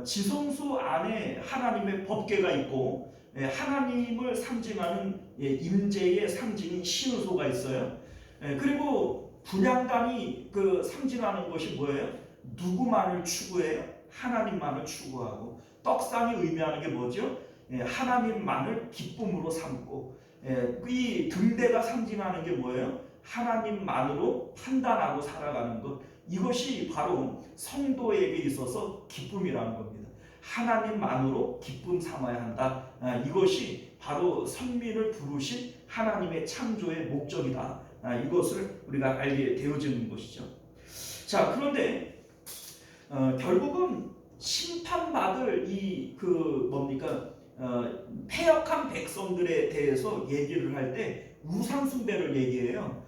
지성소 안에 하나님의 법궤가 있고 하나님을 상징하는 임재의 상징인 시은소가 있어요. 그리고 분향단이 상징하는 것이 뭐예요? 누구만을 추구해요? 하나님만을 추구하고, 떡상이 의미하는 게 뭐죠? 하나님만을 기쁨으로 삼고, 이 등대가 상징하는 게 뭐예요? 하나님만으로 판단하고 살아가는 것. 이것이 바로 성도에게 있어서 기쁨이라는 겁니다. 하나님만으로 기쁨 삼아야 한다. 이것이 바로 선민을 부르신 하나님의 창조의 목적이다. 이것을 우리가 알게 되어지는 것이죠. 자, 그런데 결국은 심판받을 패역한 백성들에 대해서 얘기를 할 때 우상숭배를 얘기해요.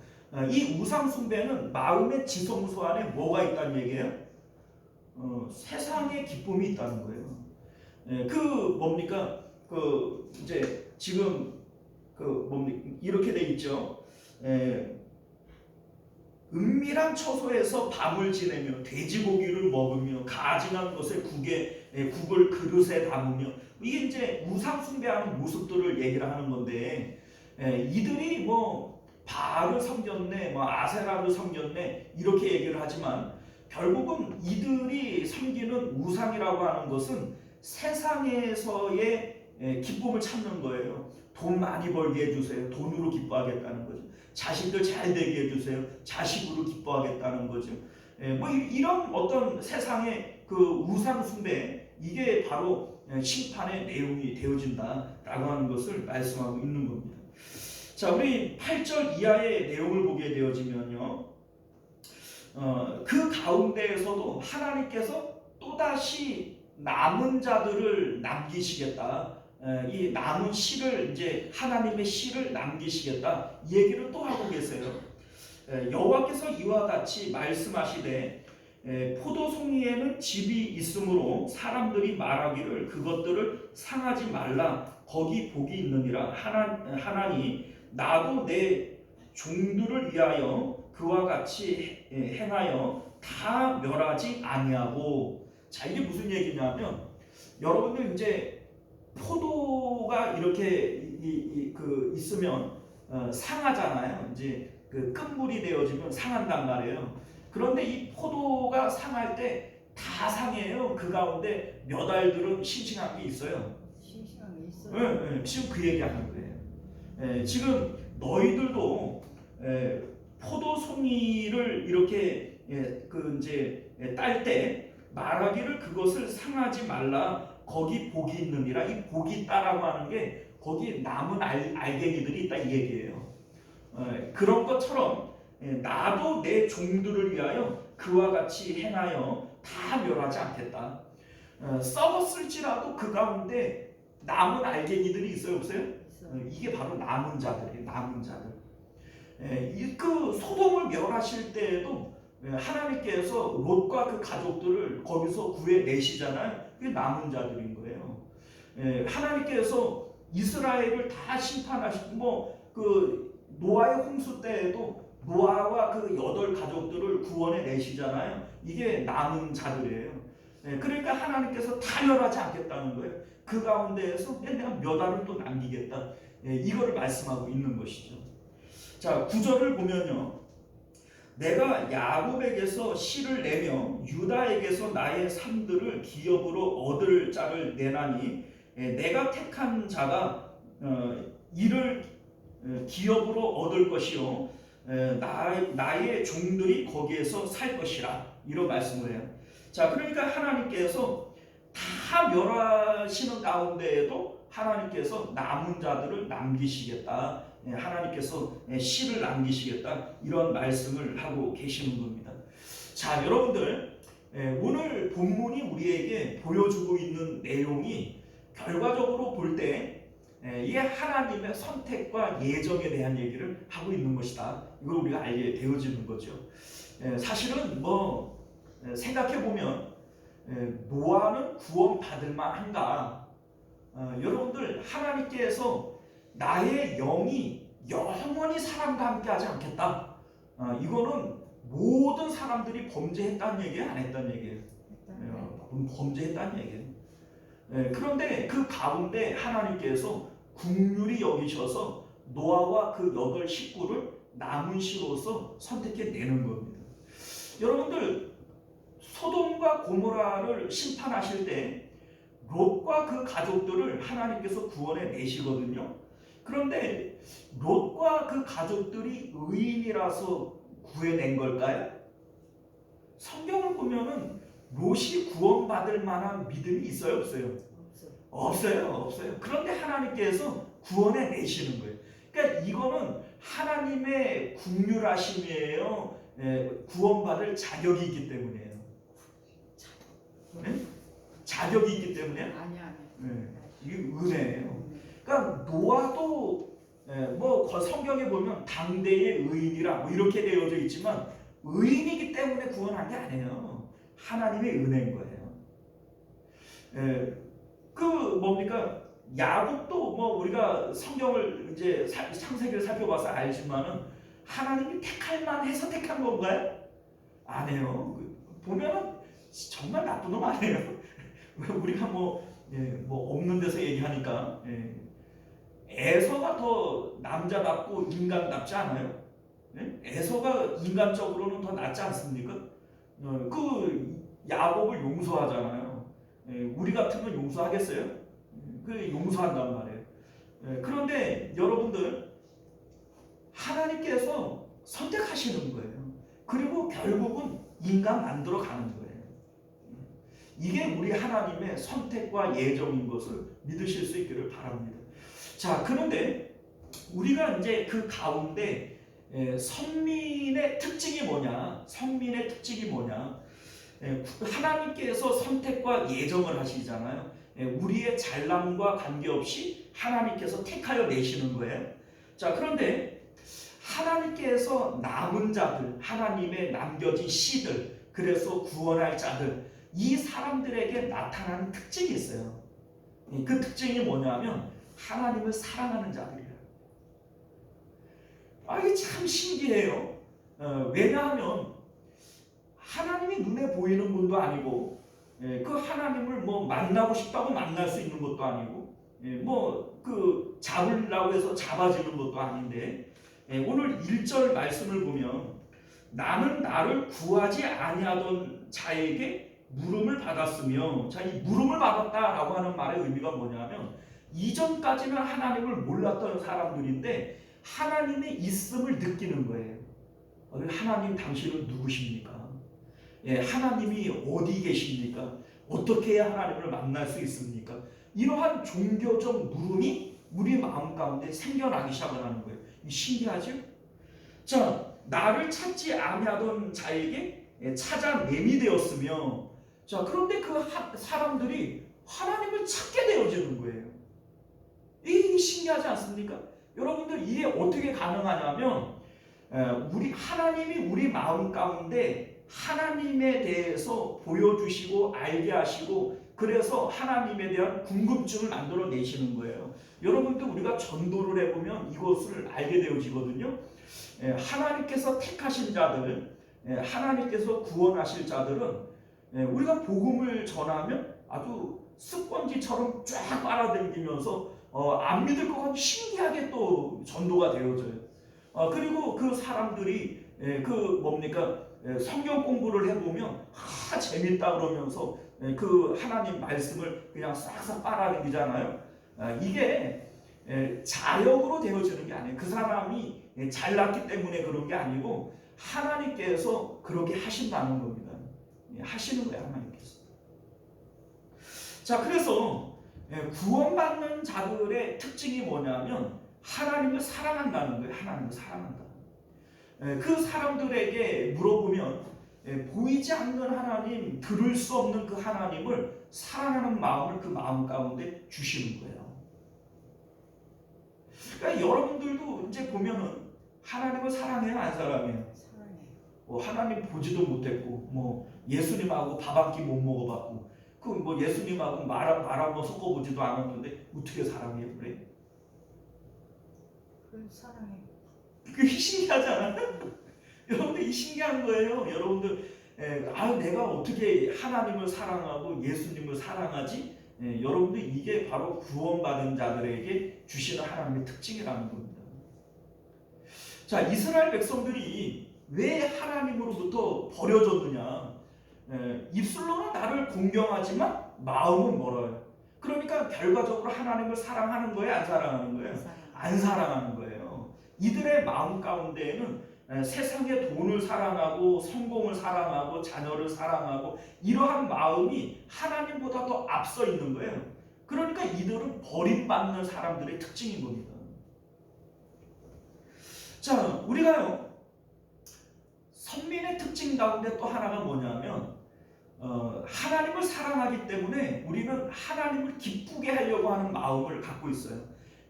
이 우상숭배는 마음의 지성소 안에 뭐가 있다는 얘기예요? 세상의 기쁨이 있다는 거예요. 이제 지금 이렇게 돼 있죠. 은밀한 처소에서 밤을 지내며 돼지고기를 먹으며 가증한 것을 국을 그릇에 담으며, 이게 이제 우상 숭배하는 모습들을 얘기를 하는 건데, 이들이 뭐 바알을 섬겼네, 뭐 아세라를 섬겼네 이렇게 얘기를 하지만 결국은 이들이 섬기는 우상이라고 하는 것은 세상에서의 기쁨을 찾는 거예요. 돈 많이 벌게 해주세요. 돈으로 기뻐하겠다는 거죠. 자식들 잘 되게 해주세요. 자식으로 기뻐하겠다는 거죠. 뭐 이런 어떤 세상의 우상 숭배, 이게 바로 심판의 내용이 되어진다라고 하는 것을 말씀하고 있는 겁니다. 자, 우리 8절 이하의 내용을 보게 되어지면요, 그 가운데에서도 하나님께서 또다시 남은 자들을 남기시겠다. 이 남은 씨를, 이제 하나님의 씨를 남기시겠다, 이 얘기를 또 하고 계세요. 여호와께서 이와 같이 말씀하시되 포도송이에는 즙이 있으므로 사람들이 말하기를 그것들을 상하지 말라, 거기 복이 있느니라. 하나니 나도 내 종들을 위하여 그와 같이 행하여 다 멸하지 아니하고. 자, 이게 무슨 얘기냐면, 여러분들 이제 포도가 이렇게 있으면 상하잖아요. 이제 끝물이 되어지면 상한단 말이에요. 그런데 이 포도가 상할 때 다 상해요. 그 가운데 몇 알들은 싱싱한 게 있어요. 싱싱한 게 있어. 네, 지금 그 얘기하는 거예요. 지금 너희들도 포도송이를 이렇게 딸 때 말하기를 그것을 상하지 말라, 거기 복이 있느니라. 이 복이 있다라고 하는 게 거기 남은 알갱이들이 있다, 이 얘기예요. 그런 것처럼 나도 내 종들을 위하여 그와 같이 행하여 다 멸하지 않겠다. 썩었을지라도 그 가운데 남은 알갱이들이 있어요, 없어요? 이게 바로 남은 자들이에요. 남은 자들. 소돔을 멸하실 때에도 하나님께서 롯과 그 가족들을 거기서 구해내시잖아요. 그게 남은 자들인 거예요. 하나님께서 이스라엘을 다 심판하시고, 노아의 홍수 때에도 노아와 그 8 가족들을 구원해 내시잖아요. 이게 남은 자들이에요. 그러니까 하나님께서 다 멸하지 않겠다는 거예요. 그 가운데에서 내가 몇 알을 또 남기겠다, 이거를 말씀하고 있는 것이죠. 자, 9절을 보면요, 내가 야곱에게서 씨를 내며 유다에게서 나의 삶들을 기업으로 얻을 자를 내나니 내가 택한 자가 이를 기업으로 얻을 것이요 나의 종들이 거기에서 살 것이라 이런 말씀을 해요. 자, 그러니까 하나님께서 다 멸하시는 가운데에도 하나님께서 남은 자들을 남기시겠다. 하나님께서 씨를 남기시겠다. 이런 말씀을 하고 계시는 겁니다. 자, 여러분들 오늘 본문이 우리에게 보여주고 있는 내용이 결과적으로 볼 때 이게 하나님의 선택과 예정에 대한 얘기를 하고 있는 것이다. 이걸 우리가 알게 되어지는 거죠. 사실은 생각해 보면 노아는 구원받을 만한가? 여러분들 하나님께서 나의 영이 영원히 사람과 함께하지 않겠다. 이거는 모든 사람들이 범죄했다는 얘기예요, 안 했다는 얘기예요? 범죄했다는 얘기예요. 그런데 그 가운데 하나님께서 긍휼히 여기셔서 노아와 그 8 식구를 남은 씨로서 선택해 내는 겁니다. 여러분들 소돔과 고모라를 심판하실 때 롯과 그 가족들을 하나님께서 구원해 내시거든요. 그런데 롯과 그 가족들이 의인이라서 구해낸 걸까요? 성경을 보면은 롯이 구원받을 만한 믿음이 있어요, 없어요? 없어요. 그런데 하나님께서 구원해 내시는 거예요. 그러니까 이거는 하나님의 긍휼하심이에요. 구원받을 자격이 있기 때문이에요. 네? 자격이 있기 때문에? 아니야. 이게 은혜예요. 그러니까 노아도 성경에 보면 당대의 의인이라 이렇게 되어져 있지만 의인이기 때문에 구원한 게 아니에요. 하나님의 은혜인 거예요. 야곱도 우리가 성경을 이제 창세기를 살펴봐서 알지만은 하나님이 택할 만해서 택한 건가요? 아니에요. 보면은 정말 나쁜 놈 아니에요. 우리가 없는 데서 얘기하니까 에서가 더 남자답고 인간답지 않아요? 에서가 인간적으로는 더 낫지 않습니까? 야곱을 용서하잖아요. 우리 같으면 용서하겠어요? 용서한단 말이에요. 그런데 여러분들 하나님께서 선택하시는 거예요. 그리고 결국은 인간 만들어 가는 거예요. 이게 우리 하나님의 선택과 예정인 것을 믿으실 수 있기를 바랍니다. 자, 그런데 우리가 이제 그 가운데 선민의 특징이 뭐냐? 하나님께서 선택과 예정을 하시잖아요. 우리의 잘남과 관계없이 하나님께서 택하여 내시는 거예요. 자, 그런데 하나님께서 남은 자들, 하나님의 남겨진 씨들, 그래서 구원할 자들, 이 사람들에게 나타나는 특징이 있어요. 그 특징이 뭐냐면 하나님을 사랑하는 자들이에요. 이게 참 신기해요. 왜냐하면 하나님이 눈에 보이는 분도 아니고 그 하나님을 만나고 싶다고 만날 수 있는 것도 아니고 잡으려고 해서 잡아지는 것도 아닌데 오늘 1절 말씀을 보면 나는 나를 구하지 아니하던 자에게 물음을 받았으며, 자, 이 물음을 받았다라고 하는 말의 의미가 뭐냐면 이전까지는 하나님을 몰랐던 사람들인데 하나님의 있음을 느끼는 거예요. 하나님 당신은 누구십니까? 하나님이 어디 계십니까? 어떻게 해야 하나님을 만날 수 있습니까? 이러한 종교적 물음이 우리 마음 가운데 생겨나기 시작하는 거예요. 신기하죠? 자, 나를 찾지 아니하던 자에게 찾아냄이 되었으며, 자, 그런데 그 사람들이 하나님을 찾게 되어지는 거예요. 이게 신기하지 않습니까? 여러분들 이게 어떻게 가능하냐면 하나님이 우리 마음 가운데 하나님에 대해서 보여주시고 알게 하시고 그래서 하나님에 대한 궁금증을 만들어내시는 거예요. 여러분들 우리가 전도를 해보면 이것을 알게 되어지거든요. 하나님께서 택하신 자들, 하나님께서 구원하실 자들은 우리가 복음을 전하면 아주 습관지처럼 쫙 빨아들이면서 안 믿을 것 같고 신기하게 또 전도가 되어져요. 그리고 그 사람들이 그 뭡니까? 성경 공부를 해보면 재밌다 그러면서 그 하나님 말씀을 그냥 싹싹 빨아들이잖아요. 이게 자력으로 되어지는 게 아니에요. 그 사람이 잘났기 때문에 그런 게 아니고 하나님께서 그렇게 하신다는 겁니다. 하시는 거예요, 하나님께서. 자, 그래서 구원받는 자들의 특징이 뭐냐면 하나님을 사랑한다는 거예요. 하나님을 사랑한다. 그 사람들에게 물어보면 보이지 않는 하나님, 들을 수 없는 그 하나님을 사랑하는 마음을 그 마음 가운데 주시는 거예요. 그러니까 여러분들도 이제 보면은 하나님을 사랑해요, 안 사랑해요? 사랑해요. 하나님 보지도 못했고, 예수님하고 밥 한 끼 못 먹어봤고, 예수님하고 말 한번 섞어보지도 않았는데 어떻게 사랑해요, 그래? 사랑해요. 그게 신기하잖아. 여러분들 이 신기한 거예요. 여러분들 내가 어떻게 하나님을 사랑하고 예수님을 사랑하지? 여러분들 이게 바로 구원받은 자들에게 주시는 하나님의 특징이라는 겁니다. 자, 이스라엘 백성들이 왜 하나님으로부터 버려졌느냐? 입술로는 나를 공경하지만 마음은 멀어요. 그러니까 결과적으로 하나님을 사랑하는 거예요, 안 사랑하는 거예요? 안 사랑하는 거예요. 이들의 마음 가운데에는 세상의 돈을 사랑하고 성공을 사랑하고 자녀를 사랑하고 이러한 마음이 하나님보다 더 앞서 있는 거예요. 그러니까 이들은 버림받는 사람들의 특징인 겁니다. 자, 우리가요 선민의 특징 가운데 또 하나가 뭐냐면 하나님을 사랑하기 때문에 우리는 하나님을 기쁘게 하려고 하는 마음을 갖고 있어요.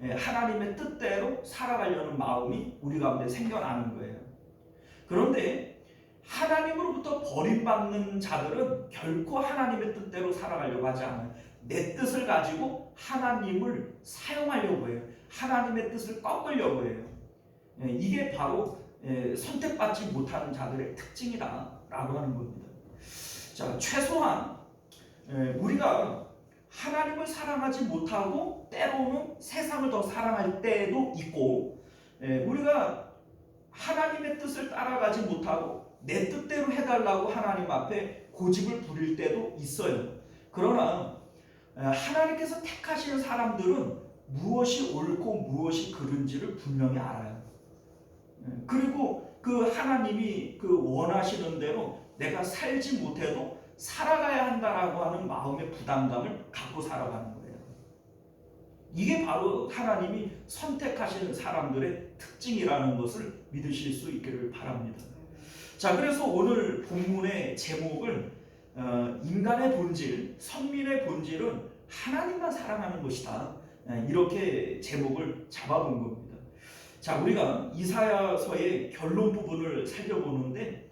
하나님의 뜻대로 살아가려는 마음이 우리 가운데 생겨나는 거예요. 그런데 하나님으로부터 버림받는 자들은 결코 하나님의 뜻대로 살아가려고 하지 않아요. 내 뜻을 가지고 하나님을 사용하려고 해요. 하나님의 뜻을 꺾으려고 해요. 이게 바로 선택받지 못하는 자들의 특징이다라고 하는 겁니다. 자, 최소한 우리가 하나님을 사랑하지 못하고 때로는 세상을 더 사랑할 때도 있고, 우리가 하나님의 뜻을 따라가지 못하고 내 뜻대로 해달라고 하나님 앞에 고집을 부릴 때도 있어요. 그러나 하나님께서 택하시는 사람들은 무엇이 옳고 무엇이 그른지를 분명히 알아요. 그리고 그 하나님이 그 원하시는 대로 내가 살지 못해도 살아가야 한다라고 하는 마음의 부담감을 갖고 살아가는 거예요. 이게 바로 하나님이 선택하시는 사람들의 특징이라는 것을 믿으실 수 있기를 바랍니다. 자, 그래서 오늘 본문의 제목을 인간의 본질, 선민의 본질은 하나님만 사랑하는 것이다, 이렇게 제목을 잡아본 겁니다. 자, 우리가 이사야서의 결론 부분을 살펴보는데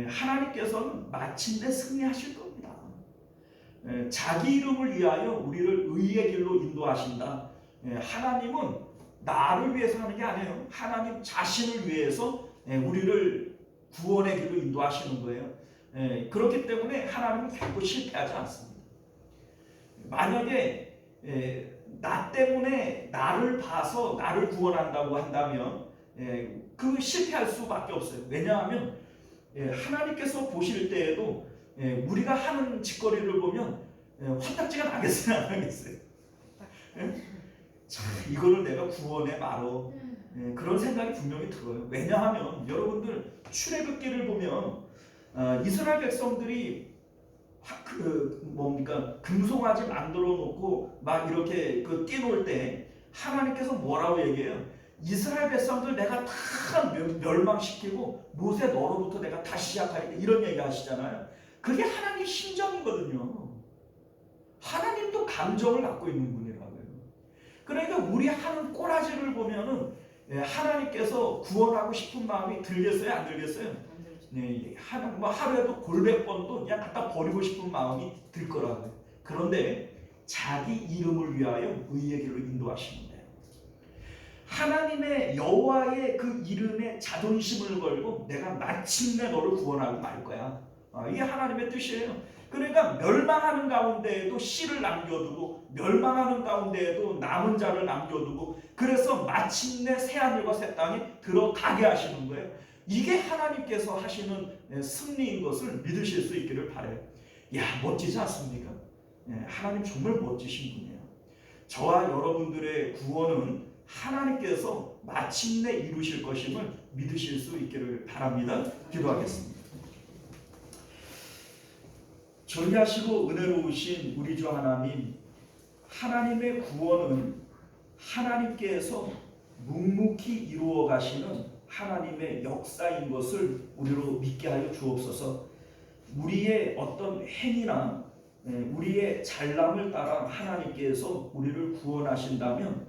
하나님께서는 마침내 승리하실 겁니다. 자기 이름을 위하여 우리를 의의 길로 인도하신다. 하나님은 나를 위해서 하는 게 아니에요. 하나님 자신을 위해서 우리를 구원의 길로 인도하시는 거예요. 그렇기 때문에 하나님은 결코 실패하지 않습니다. 만약에 나 때문에 나를 봐서 나를 구원한다고 한다면 그 실패할 수밖에 없어요. 왜냐하면 하나님께서 보실 때에도 우리가 하는 짓거리를 보면 화딱지가 나겠어요, 안 나겠어요? 자, 이거를 내가 구원해 말어, 그런 생각이 분명히 들어요. 왜냐하면 여러분들 출애굽기를 보면 이스라엘 백성들이 금송아지 만들어 놓고 막 이렇게 뛰놀 때 하나님께서 뭐라고 얘기해요? 이스라엘 백성들 내가 다 멸망시키고 모세 너로부터 내가 다시 시작하겠다, 이런 얘기 하시잖아요. 그게 하나님 심정이거든요. 하나님도 감정을 갖고 있는 분이라고요. 그러니까 우리 하는 꼬라지를 보면은 하나님께서 구원하고 싶은 마음이 들겠어요, 안 들겠어요? 하루에도 골백 번도 그냥 갖다 버리고 싶은 마음이 들 거라고요. 그런데 자기 이름을 위하여 의의 길로 인도하시는 거예요. 하나님의 여호와의 그 이름에 자존심을 걸고 내가 마침내 너를 구원하고 말 거야. 이게 하나님의 뜻이에요. 그러니까 멸망하는 가운데에도 씨를 남겨두고 멸망하는 가운데에도 남은 자를 남겨두고, 그래서 마침내 새하늘과 새 땅이 들어가게 하시는 거예요. 이게 하나님께서 하시는 승리인 것을 믿으실 수 있기를 바래요. 야, 멋지지 않습니까? 하나님 정말 멋지신 분이에요. 저와 여러분들의 구원은 하나님께서 마침내 이루실 것임을 믿으실 수 있기를 바랍니다. 기도하겠습니다. 존귀하시고 은혜로우신 우리 주 하나님, 하나님의 구원은 하나님께서 묵묵히 이루어 가시는 하나님의 역사인 것을 우리로 믿게 하여 주옵소서. 우리의 어떤 행위나 우리의 잘남을 따라 하나님께서 우리를 구원하신다면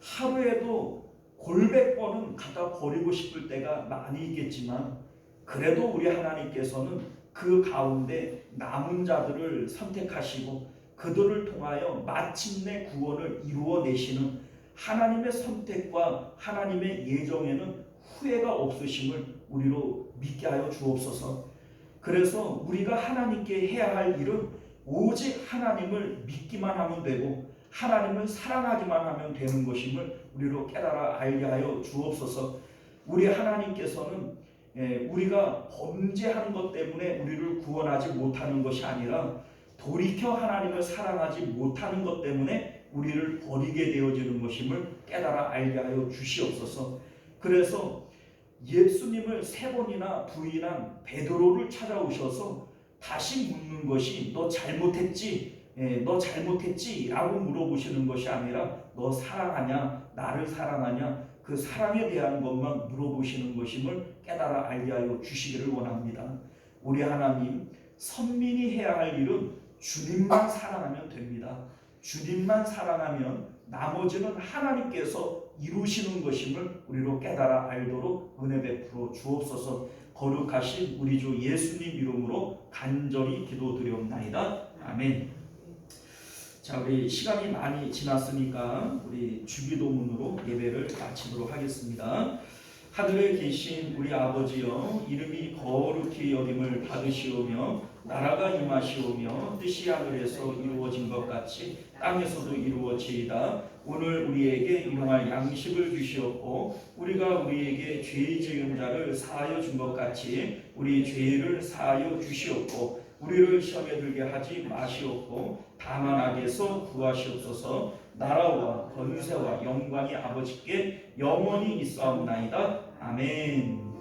하루에도 골백 번은 갖다 버리고 싶을 때가 많이 있겠지만, 그래도 우리 하나님께서는 그 가운데 남은 자들을 선택하시고 그들을 통하여 마침내 구원을 이루어내시는 하나님의 선택과 하나님의 예정에는 후회가 없으심을 우리로 믿게 하여 주옵소서. 그래서 우리가 하나님께 해야 할 일은 오직 하나님을 믿기만 하면 되고 하나님을 사랑하기만 하면 되는 것임을 우리로 깨달아 알게 하여 주옵소서. 우리 하나님께서는 우리가 범죄하는 것 때문에 우리를 구원하지 못하는 것이 아니라 돌이켜 하나님을 사랑하지 못하는 것 때문에 우리를 버리게 되어지는 것임을 깨달아 알게 하여 주시옵소서. 그래서 예수님을 3번이나 부인한 베드로를 찾아오셔서 다시 묻는 것이 너 잘못했지? 너 잘못했지? 라고 물어보시는 것이 아니라 너 사랑하냐? 나를 사랑하냐? 그 사랑에 대한 것만 물어보시는 것임을 깨달아 알게 하여 주시기를 원합니다. 우리 하나님, 선민이 해야 할 일은 주님만 사랑하면 됩니다. 주님만 사랑하면 나머지는 하나님께서 이루시는 것임을 우리로 깨달아 알도록 은혜 베풀어 주옵소서. 거룩하신 우리 주 예수님 이름으로 간절히 기도드리옵나이다. 아멘. 자, 우리 시간이 많이 지났으니까 우리 주기도문으로 예배를 마치도록 하겠습니다. 하늘에 계신 우리 아버지여, 이름이 거룩히 여김을 받으시오며 나라가 임하시오며 뜻이 하늘에서 이루어진 것 같이 땅에서도 이루어지이다. 오늘 우리에게 일용할 양식을 주시옵고 우리가 우리에게 죄 지은 자를 사하여 준 것 같이 우리 죄를 사하여 주시옵고 우리를 시험에 들게 하지 마시옵고 다만 악에서 구하시옵소서. 나라와 권세와 영광이 아버지께 영원히 있사옵나이다. 아멘.